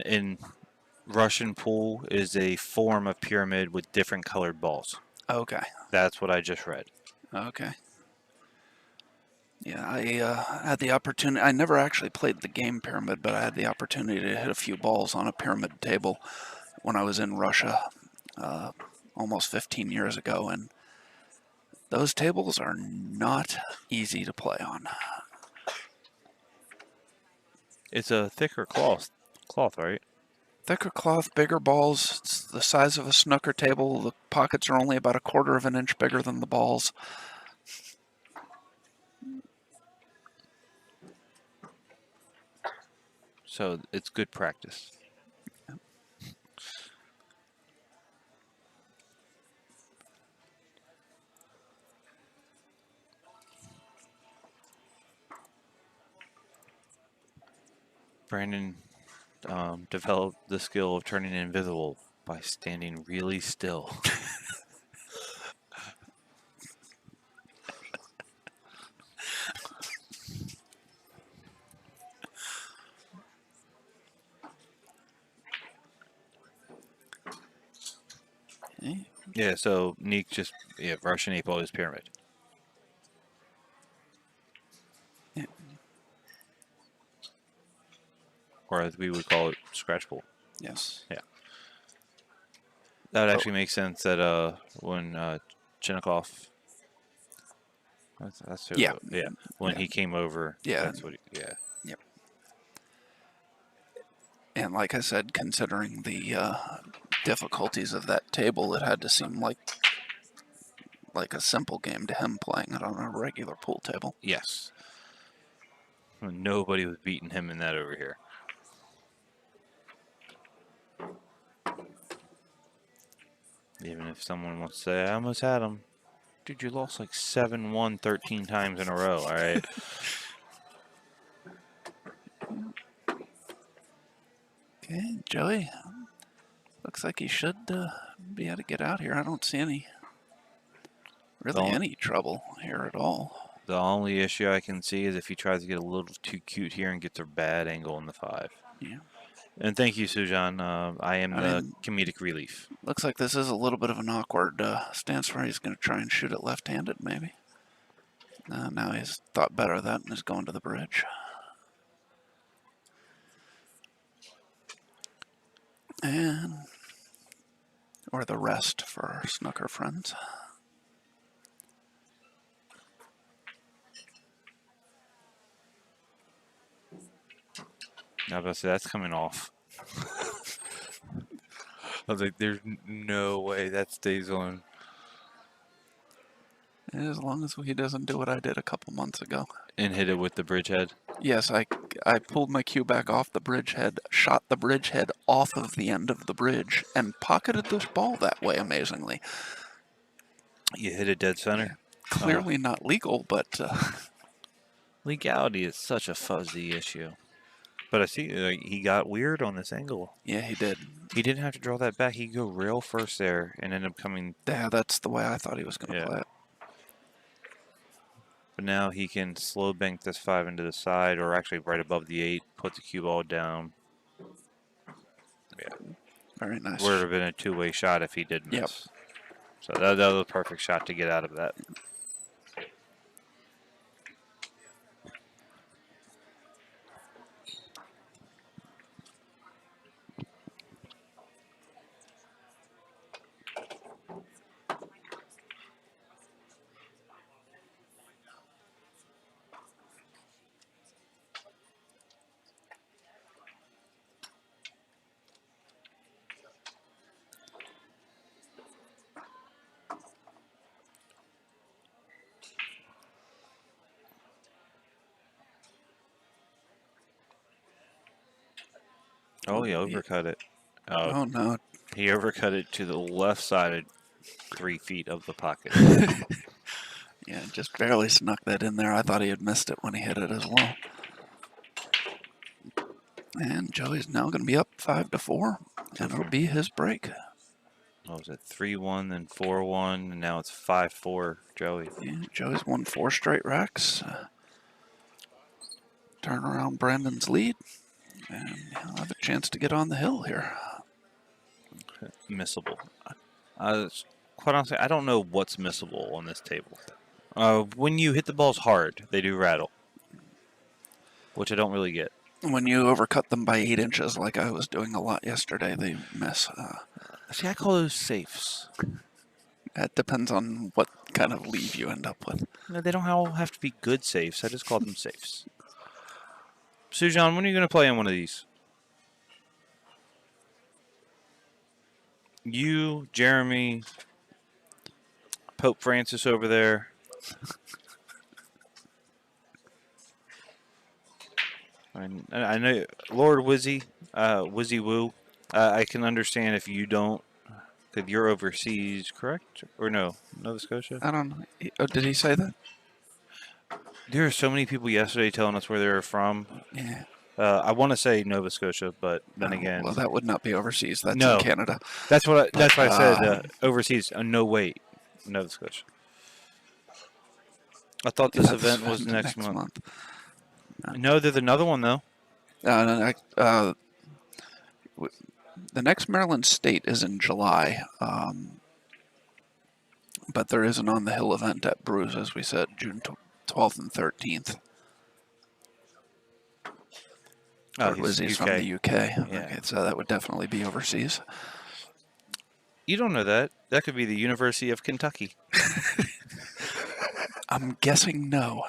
S2: In Russian pool is a form of pyramid with different colored balls.
S1: Okay.
S2: That's what I just read.
S1: Okay. Yeah, I had the opportunity. I never actually played the game Pyramid, but I had the opportunity to hit a few balls on a pyramid table when I was in Russia almost 15 years ago, and those tables are not easy to play on.
S2: It's a thicker cloth, right?
S1: Thicker cloth, bigger balls. It's the size of a snooker table. The pockets are only about 1/4 of an inch bigger than the balls.
S2: So it's good practice. Brandon developed the skill of turning invisible by standing really still.
S1: Okay.
S2: Yeah, so Neek Russian 8-ball is pyramid.
S1: Yeah.
S2: Or as we would call it, scratch pool.
S1: Yes.
S2: Yeah. That actually makes sense that when Chinnikov, that's who,
S1: Yeah.
S2: when
S1: Yeah.
S2: he came over,
S1: Yeah.
S2: that's what
S1: Yep. And like I said, considering the difficulties of that table, it had to seem like a simple game to him playing it on a regular pool table.
S2: yes. Nobody was beating him in that over here. Even if someone wants to say, I almost had him. Dude, you lost like 7-1 13 times in a row, all right?
S1: Okay, Joey. Looks like he should be able to get out here. I don't see any trouble here at all.
S2: The only issue I can see is if he tries to get a little too cute here and gets a bad angle in the 5.
S1: Yeah.
S2: And thank you, Sujan. I am the comedic relief.
S1: Looks like this is a little bit of an awkward stance where he's going to try and shoot it left-handed, maybe. Now he's thought better of that and is going to the bridge. And or the rest for our snooker friends.
S2: I was about to say, that's coming off. I was like, there's no way that stays on.
S1: As long as he doesn't do what I did a couple months ago.
S2: And hit it with the bridge head?
S1: Yes, I pulled my cue back off the bridge head, shot the bridge head off of the end of the bridge, and pocketed this ball that way, amazingly.
S2: You hit it dead center?
S1: Yeah. Clearly not legal, but...
S2: Legality is such a fuzzy issue. But I see he got weird on this angle.
S1: Yeah, he did.
S2: He didn't have to draw that back. He could go rail first there and end up coming...
S1: Yeah, that's the way I thought he was going to play it.
S2: But now he can slow bank this 5 into the side, or actually right above the 8, put the cue ball down. Yeah.
S1: Very nice.
S2: Would have been a two-way shot if he did miss.
S1: Yep.
S2: So that was a perfect shot to get out of that. Oh, he overcut it.
S1: Oh, no.
S2: He overcut it to the left side 3 feet of the pocket.
S1: Yeah, just barely snuck that in there. I thought he had missed it when he hit it as well. And Joey's now going to be up 5-4, and it'll be his break.
S2: What was it, 3-1, then 4-1, and now it's 5-4, Joey.
S1: Yeah, Joey's won 4 straight racks. Turn around Brandon's lead, and he'll have a chance to get on the hill here.
S2: Missable. Quite honestly, I don't know what's missable on this table. When you hit the balls hard, they do rattle, which I don't really get.
S1: When you overcut them by 8 inches, like I was doing a lot yesterday, they miss.
S2: See, I call those safes.
S1: That depends on what kind of leave you end up with.
S2: No, they don't all have to be good safes. I just call them safes. Sujan, when are you going to play on one of these? You, Jeremy, Pope Francis over there. I know Lord Wizzy, Wizzy Woo. I can understand if you don't, because you're overseas, correct? Or no, Nova Scotia?
S1: I don't know. Oh, did he say that?
S2: There are so many people yesterday telling us where they're from.
S1: Yeah.
S2: I want to say Nova Scotia, but then again,
S1: well, that would not be overseas. That's
S2: no,
S1: in Canada.
S2: That's what. That's why I said overseas. No, wait, Nova Scotia. I thought this event was next month. No, there's another one though.
S1: The next Maryland State is in July, but there is an on the hill event at Brews, as we said, June 12th and 13th.
S2: Oh,
S1: he's from the UK. Yeah. Okay, so that would definitely be overseas.
S2: You don't know that. That could be the University of Kentucky.
S1: I'm guessing no.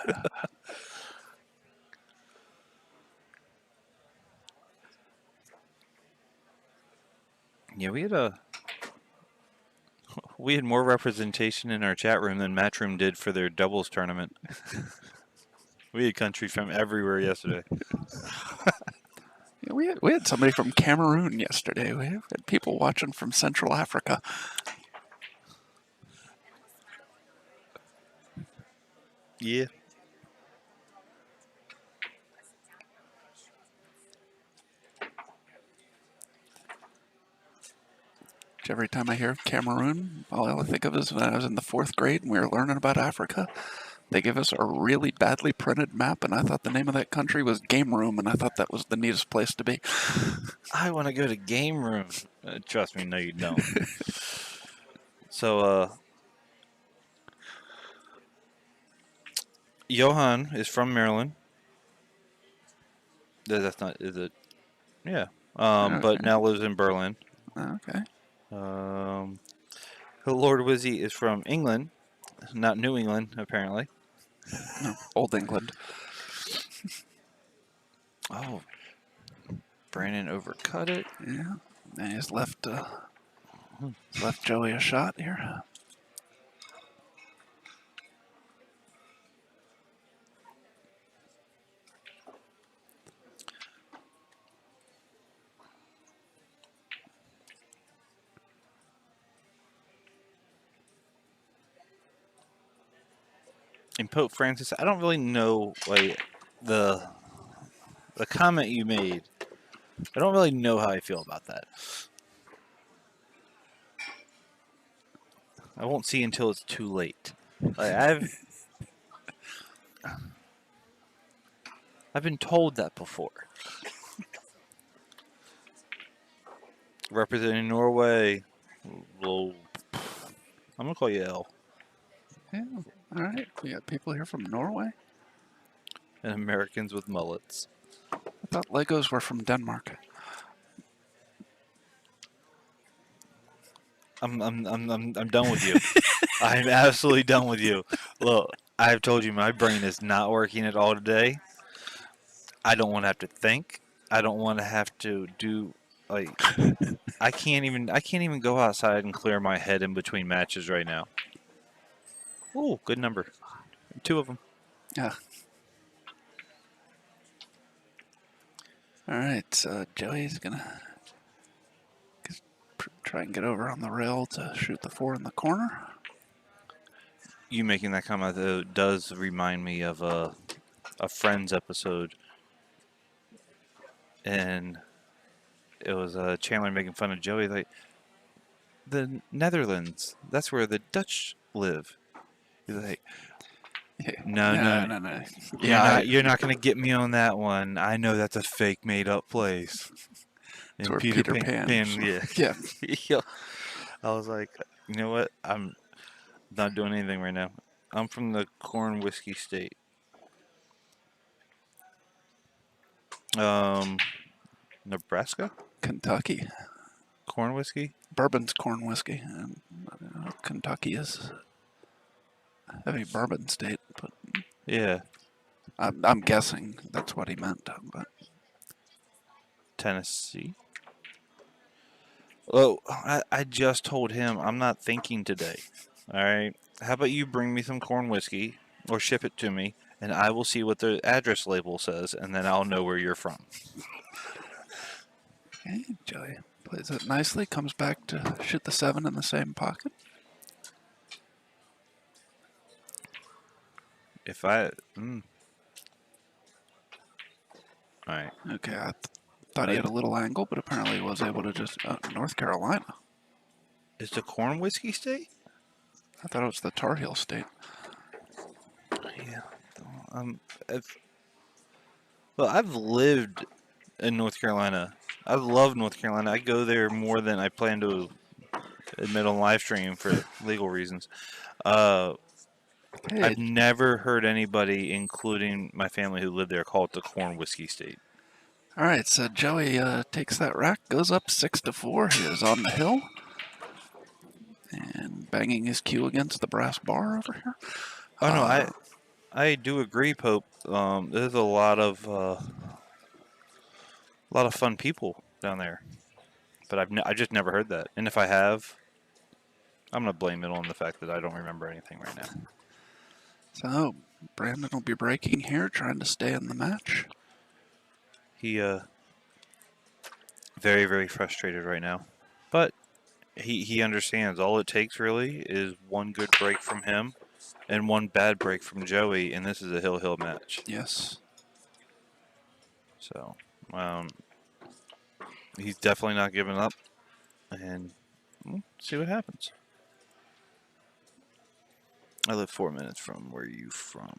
S2: Yeah, we had more representation in our chat room than Matchroom did for their doubles tournament. We had country from everywhere yesterday.
S1: We had somebody from Cameroon yesterday. We had people watching from Central Africa.
S2: Yeah.
S1: Every time I hear Cameroon, all I think of is when I was in the 4th grade and we were learning about Africa. They give us a really badly printed map, and I thought the name of that country was Game Room, and I thought that was the neatest place to be.
S2: I want to go to game room. Trust me, no, you don't. So, Johan is from Maryland. That's not, is it? Yeah. But
S1: Okay.
S2: now lives in Berlin.
S1: Okay.
S2: Lord Wizzy is from England, not New England, apparently.
S1: No, Old England.
S2: Oh, Brandon overcut it.
S1: Yeah. And he's left Joey a shot here.
S2: And Pope Francis, I don't really know like the comment you made. I don't really know how I feel about that. I won't see until it's too late. Like I've been told that before. Representing Norway. Well, I'm gonna call you L.
S1: Yeah. All right. We got people here from Norway.
S2: And Americans with mullets.
S1: I thought Legos were from Denmark.
S2: I'm done with you. I'm absolutely done with you. Look, I've told you my brain is not working at all today. I don't want to have to think. I don't want to have to do like I can't even go outside and clear my head in between matches right now. Oh, good number. 2 of them.
S1: Yeah. All right. Joey's gonna try and get over on the rail to shoot the 4 in the corner.
S2: You making that comment though does remind me of a Friends episode, and it was Chandler making fun of Joey like the Netherlands. That's where the Dutch live. He's like, no.
S1: Yeah,
S2: You're not gonna get me on that one. I know that's a fake, made up place.
S1: it's
S2: And
S1: where Peter Pan.
S2: yeah.
S1: Yeah.
S2: Yeah. I was like, you know what? I'm not doing anything right now. I'm from the corn whiskey state. Nebraska?
S1: Kentucky.
S2: Corn whiskey?
S1: Bourbon's corn whiskey. And Kentucky is a heavy bourbon state, but
S2: Yeah.
S1: I'm guessing that's what he meant. But
S2: Tennessee? Oh, I just told him I'm not thinking today. All right. How about you bring me some corn whiskey or ship it to me, and I will see what the address label says, and then I'll know where you're from.
S1: okay, Joey plays it nicely, comes back to shoot the 7 in the same pocket.
S2: If I. All right.
S1: Okay, I thought he had a little angle, but apparently he was able to just North Carolina.
S2: Is the corn whiskey state?
S1: I thought it was the Tar Heel state.
S2: Yeah. Well, I've lived in North Carolina. I love North Carolina. I go there more than I plan to admit on live stream for legal reasons.
S1: Hey,
S2: I've never heard anybody, including my family who lived there, call it the corn whiskey state.
S1: all right, so Joey takes that rack, goes up 6-4. He is on the hill. And banging his cue against the brass bar over here.
S2: Oh no, I do agree, Pope. There's a lot of fun people down there, but I just never heard that. And if I have, I'm gonna blame it on the fact that I don't remember anything right now.
S1: So Brandon will be breaking here, trying to stay in the match.
S2: He very, very frustrated right now, but he understands. All it takes really is one good break from him, and one bad break from Joey, and this is a hill match.
S1: Yes.
S2: So, he's definitely not giving up, and we'll see what happens. I live 4 minutes from where you from.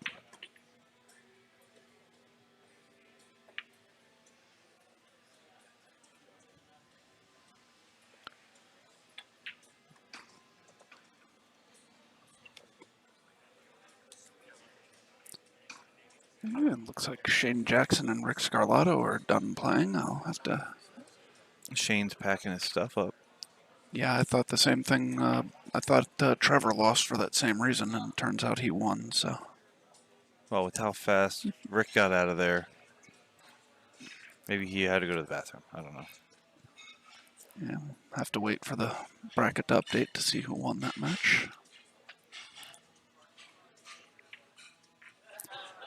S1: Yeah, it looks like Shane Jackson and Rick Scarlato are done playing. I'll have to.
S2: Shane's packing his stuff up.
S1: Yeah, I thought the same thing. I thought Trevor lost for that same reason, and it turns out he won. So.
S2: Well, with how fast Rick got out of there, maybe he had to go to the bathroom. I don't know.
S1: Yeah, have to wait for the bracket to update to see who won that match.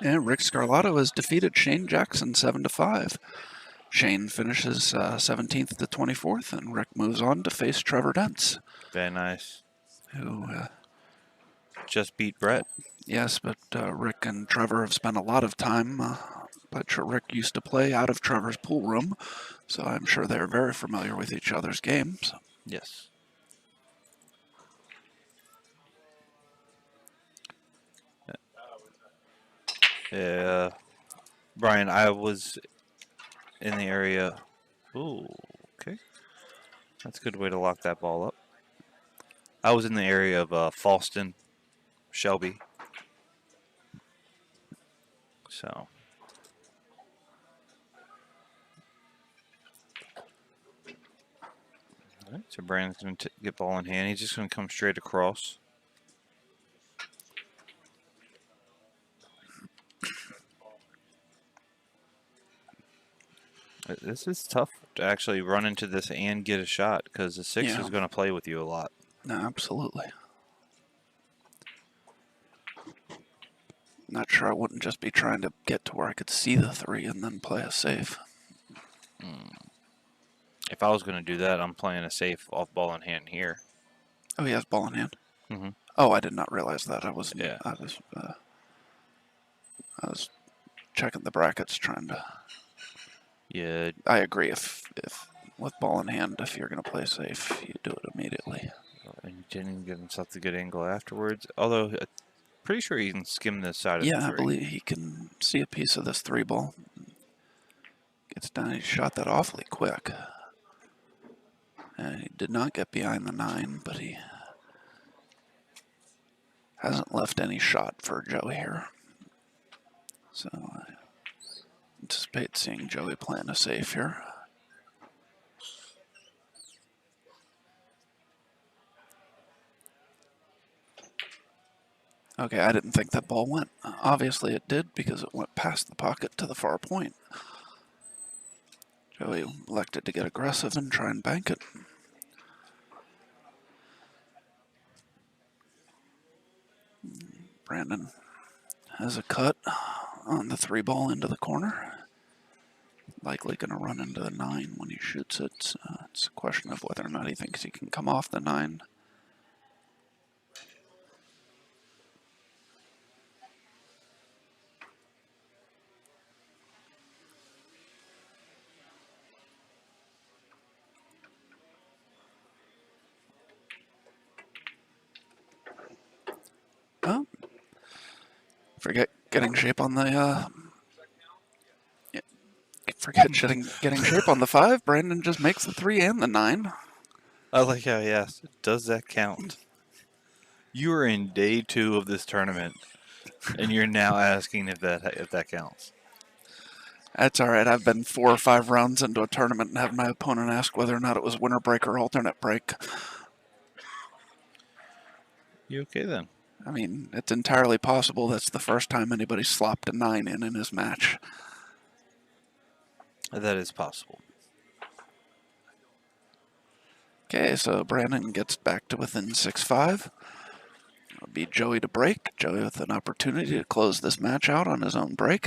S1: And Rick Scarlato has defeated Shane Jackson 7-5. Shane finishes 17th to 24th, and Rick moves on to face Trevor Dents,
S2: Very nice.
S1: who,
S2: Just beat Brett.
S1: yes, but Rick and Trevor have spent a lot of time. But Rick used to play out of Trevor's pool room, so I'm sure they're very familiar with each other's games.
S2: Yes. Yeah. Brian, I was in the area. Ooh, okay. That's a good way to lock that ball up. I was in the area of Falston, Shelby. So. All right, so Brandon's going to get ball in hand. He's just going to come straight across. This is tough to actually run into this and get a shot because the 6
S1: Yeah.
S2: is going to play with you a lot.
S1: No, absolutely. Not sure I wouldn't just be trying to get to where I could see the 3 and then play a safe.
S2: If I was going to do that, I'm playing a safe off ball in hand here.
S1: Oh, he has ball in hand.
S2: Mm-hmm.
S1: Oh, I did not realize that. I was.
S2: Yeah.
S1: I was checking the brackets, trying to.
S2: Yeah.
S1: I agree. If with ball in hand, if you're going to play safe, you do it immediately.
S2: And he didn't even give himself the good angle afterwards. Although, I'm pretty sure he can skim this side of the 3.
S1: Yeah, I believe he can see a piece of this 3 ball. Gets down. He shot that awfully quick. And he did not get behind the 9, but he hasn't left any shot for Joey here. So I anticipate seeing Joey playing a safe here. Okay, I didn't think that ball went. Obviously it did because it went past the pocket to the far point. Joey elected to get aggressive and try and bank it. Brandon has a cut on the 3 ball into the corner. Likely going to run into the 9 when he shoots it. It's a question of whether or not he thinks he can come off the 9. Oh, forget getting shape on the. Forget getting shape on the 5. Brandon just makes the 3 and the 9.
S2: I like how he asked, does that count? You are in day 2 of this tournament, and you're now asking if that counts.
S1: That's all right. I've been 4 or 5 rounds into a tournament and had my opponent ask whether or not it was winner break or alternate break.
S2: You okay then?
S1: I mean, it's entirely possible that's the first time anybody slopped a 9 in his match.
S2: That is possible.
S1: Okay, so Brandon gets back to within 6-5. It'll be Joey to break. Joey with an opportunity to close this match out on his own break.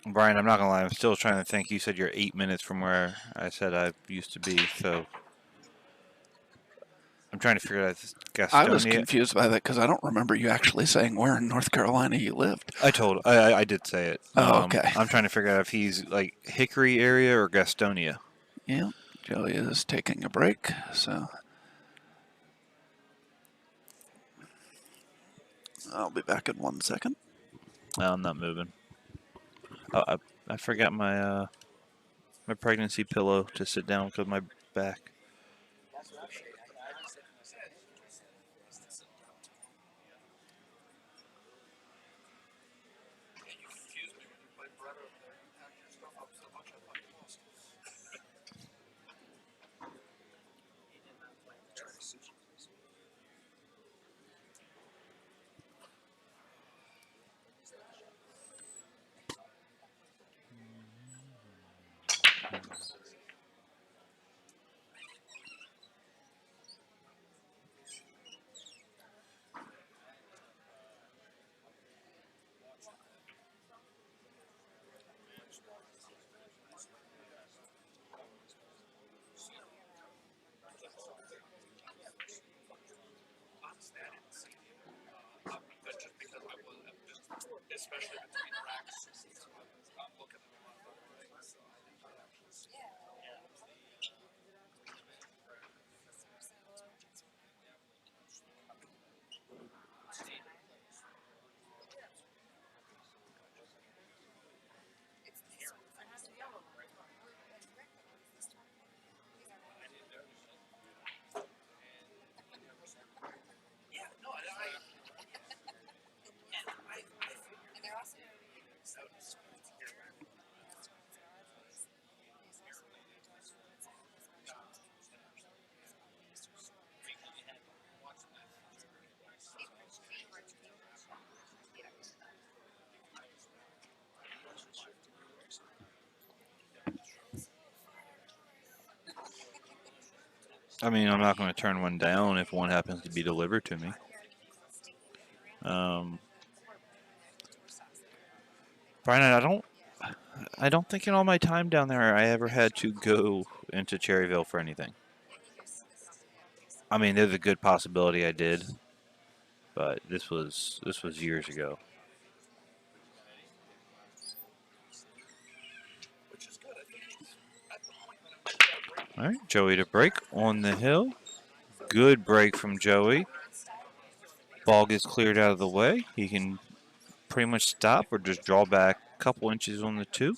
S2: Brian, I'm not gonna lie. I'm still trying to think. You said you're 8 minutes from where I said I used to be, so I'm trying to figure out this
S1: I was
S2: Gastonia.
S1: confused by that because I don't remember you actually saying where in North Carolina you lived.
S2: I did say it.
S1: Oh, okay.
S2: I'm trying to figure out if he's like Hickory area or Gastonia.
S1: Yeah, Joey is taking a break, so I'll be back in 1 second.
S2: I'm not moving. Oh, I forgot my pregnancy pillow to sit down because my back. I mean, I'm not going to turn one down if one happens to be delivered to me. Brian, I don't think in all my time down there I ever had to go into Cherryville for anything. I mean, there's a good possibility I did, but this was years ago. All right, Joey to break on the hill. Good break from Joey. Ball gets cleared out of the way. He can pretty much stop or just draw back a couple inches on the 2.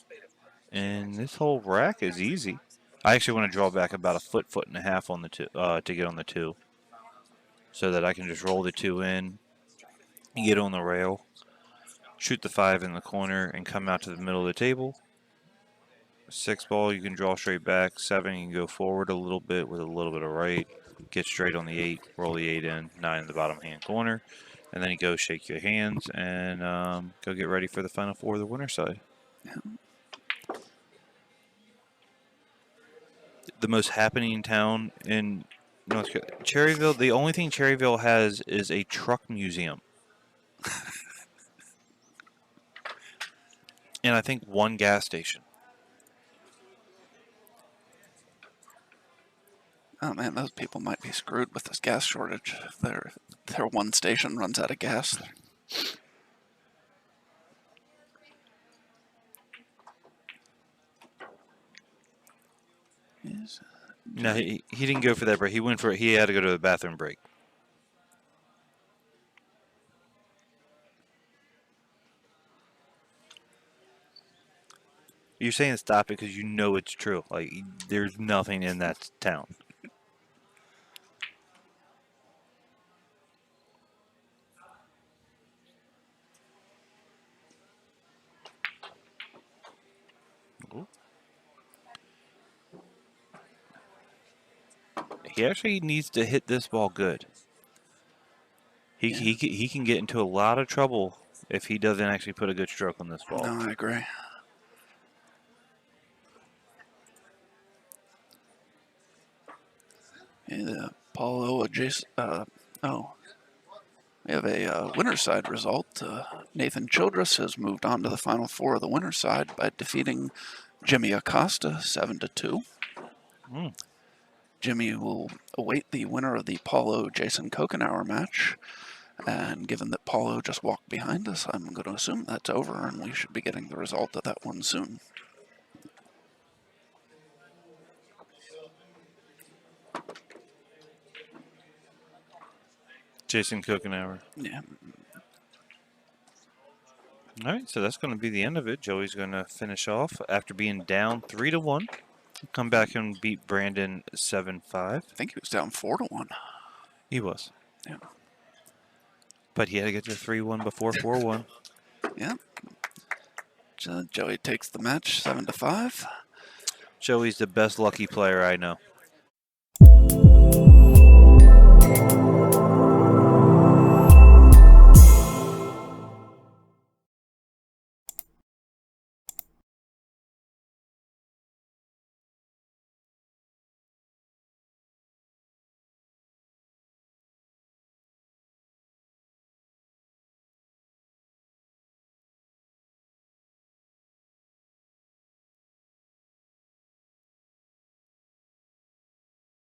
S2: And this whole rack is easy. I actually want to draw back about a foot and a half on the 2 to get on the 2, so that I can just roll the 2 in, get on the rail, shoot the 5 in the corner, and come out to the middle of the table. 6 ball, you can draw straight back. 7, you can go forward a little bit with a little bit of right. Get straight on the 8, roll the 8 in, 9 in the bottom hand corner. And then you go shake your hands and go get ready for the final 4 of the winner side. The most happening town in North Carolina. Cherryville, the only thing Cherryville has is a truck museum. And I think one gas station.
S1: Oh man, those people might be screwed with this gas shortage. Their one station runs out of gas. Yes.
S2: No, he didn't go for that break. He went for it. He had to go to the bathroom break. You're saying stop it because you know it's true. Like, there's nothing in that town. Ooh. He actually needs to hit this ball good. He can get into a lot of trouble if he doesn't actually put a good stroke on this ball.
S1: No, I agree. Yeah, the Paulo adjacent. Oh, We have a winner's side result. Nathan Childress has moved on to the final four of the winner's side by defeating Jimmy Acosta 7-2.
S2: Mm.
S1: Jimmy will await the winner of the Paulo Jason Kokenauer match. And given that Paulo just walked behind us, I'm going to assume that's over and we should be getting the result of that one soon.
S2: Jason Kokenauer.
S1: Yeah.
S2: All right, so that's going to be the end of it. Joey's going to finish off after being down 3-1. Come back and beat Brandon 7-5.
S1: I think he was down 4-1.
S2: He was.
S1: Yeah.
S2: But he had to get to 3-1 before 4-1.
S1: Yeah. Joey takes the match 7-5.
S2: Joey's the best lucky player I know.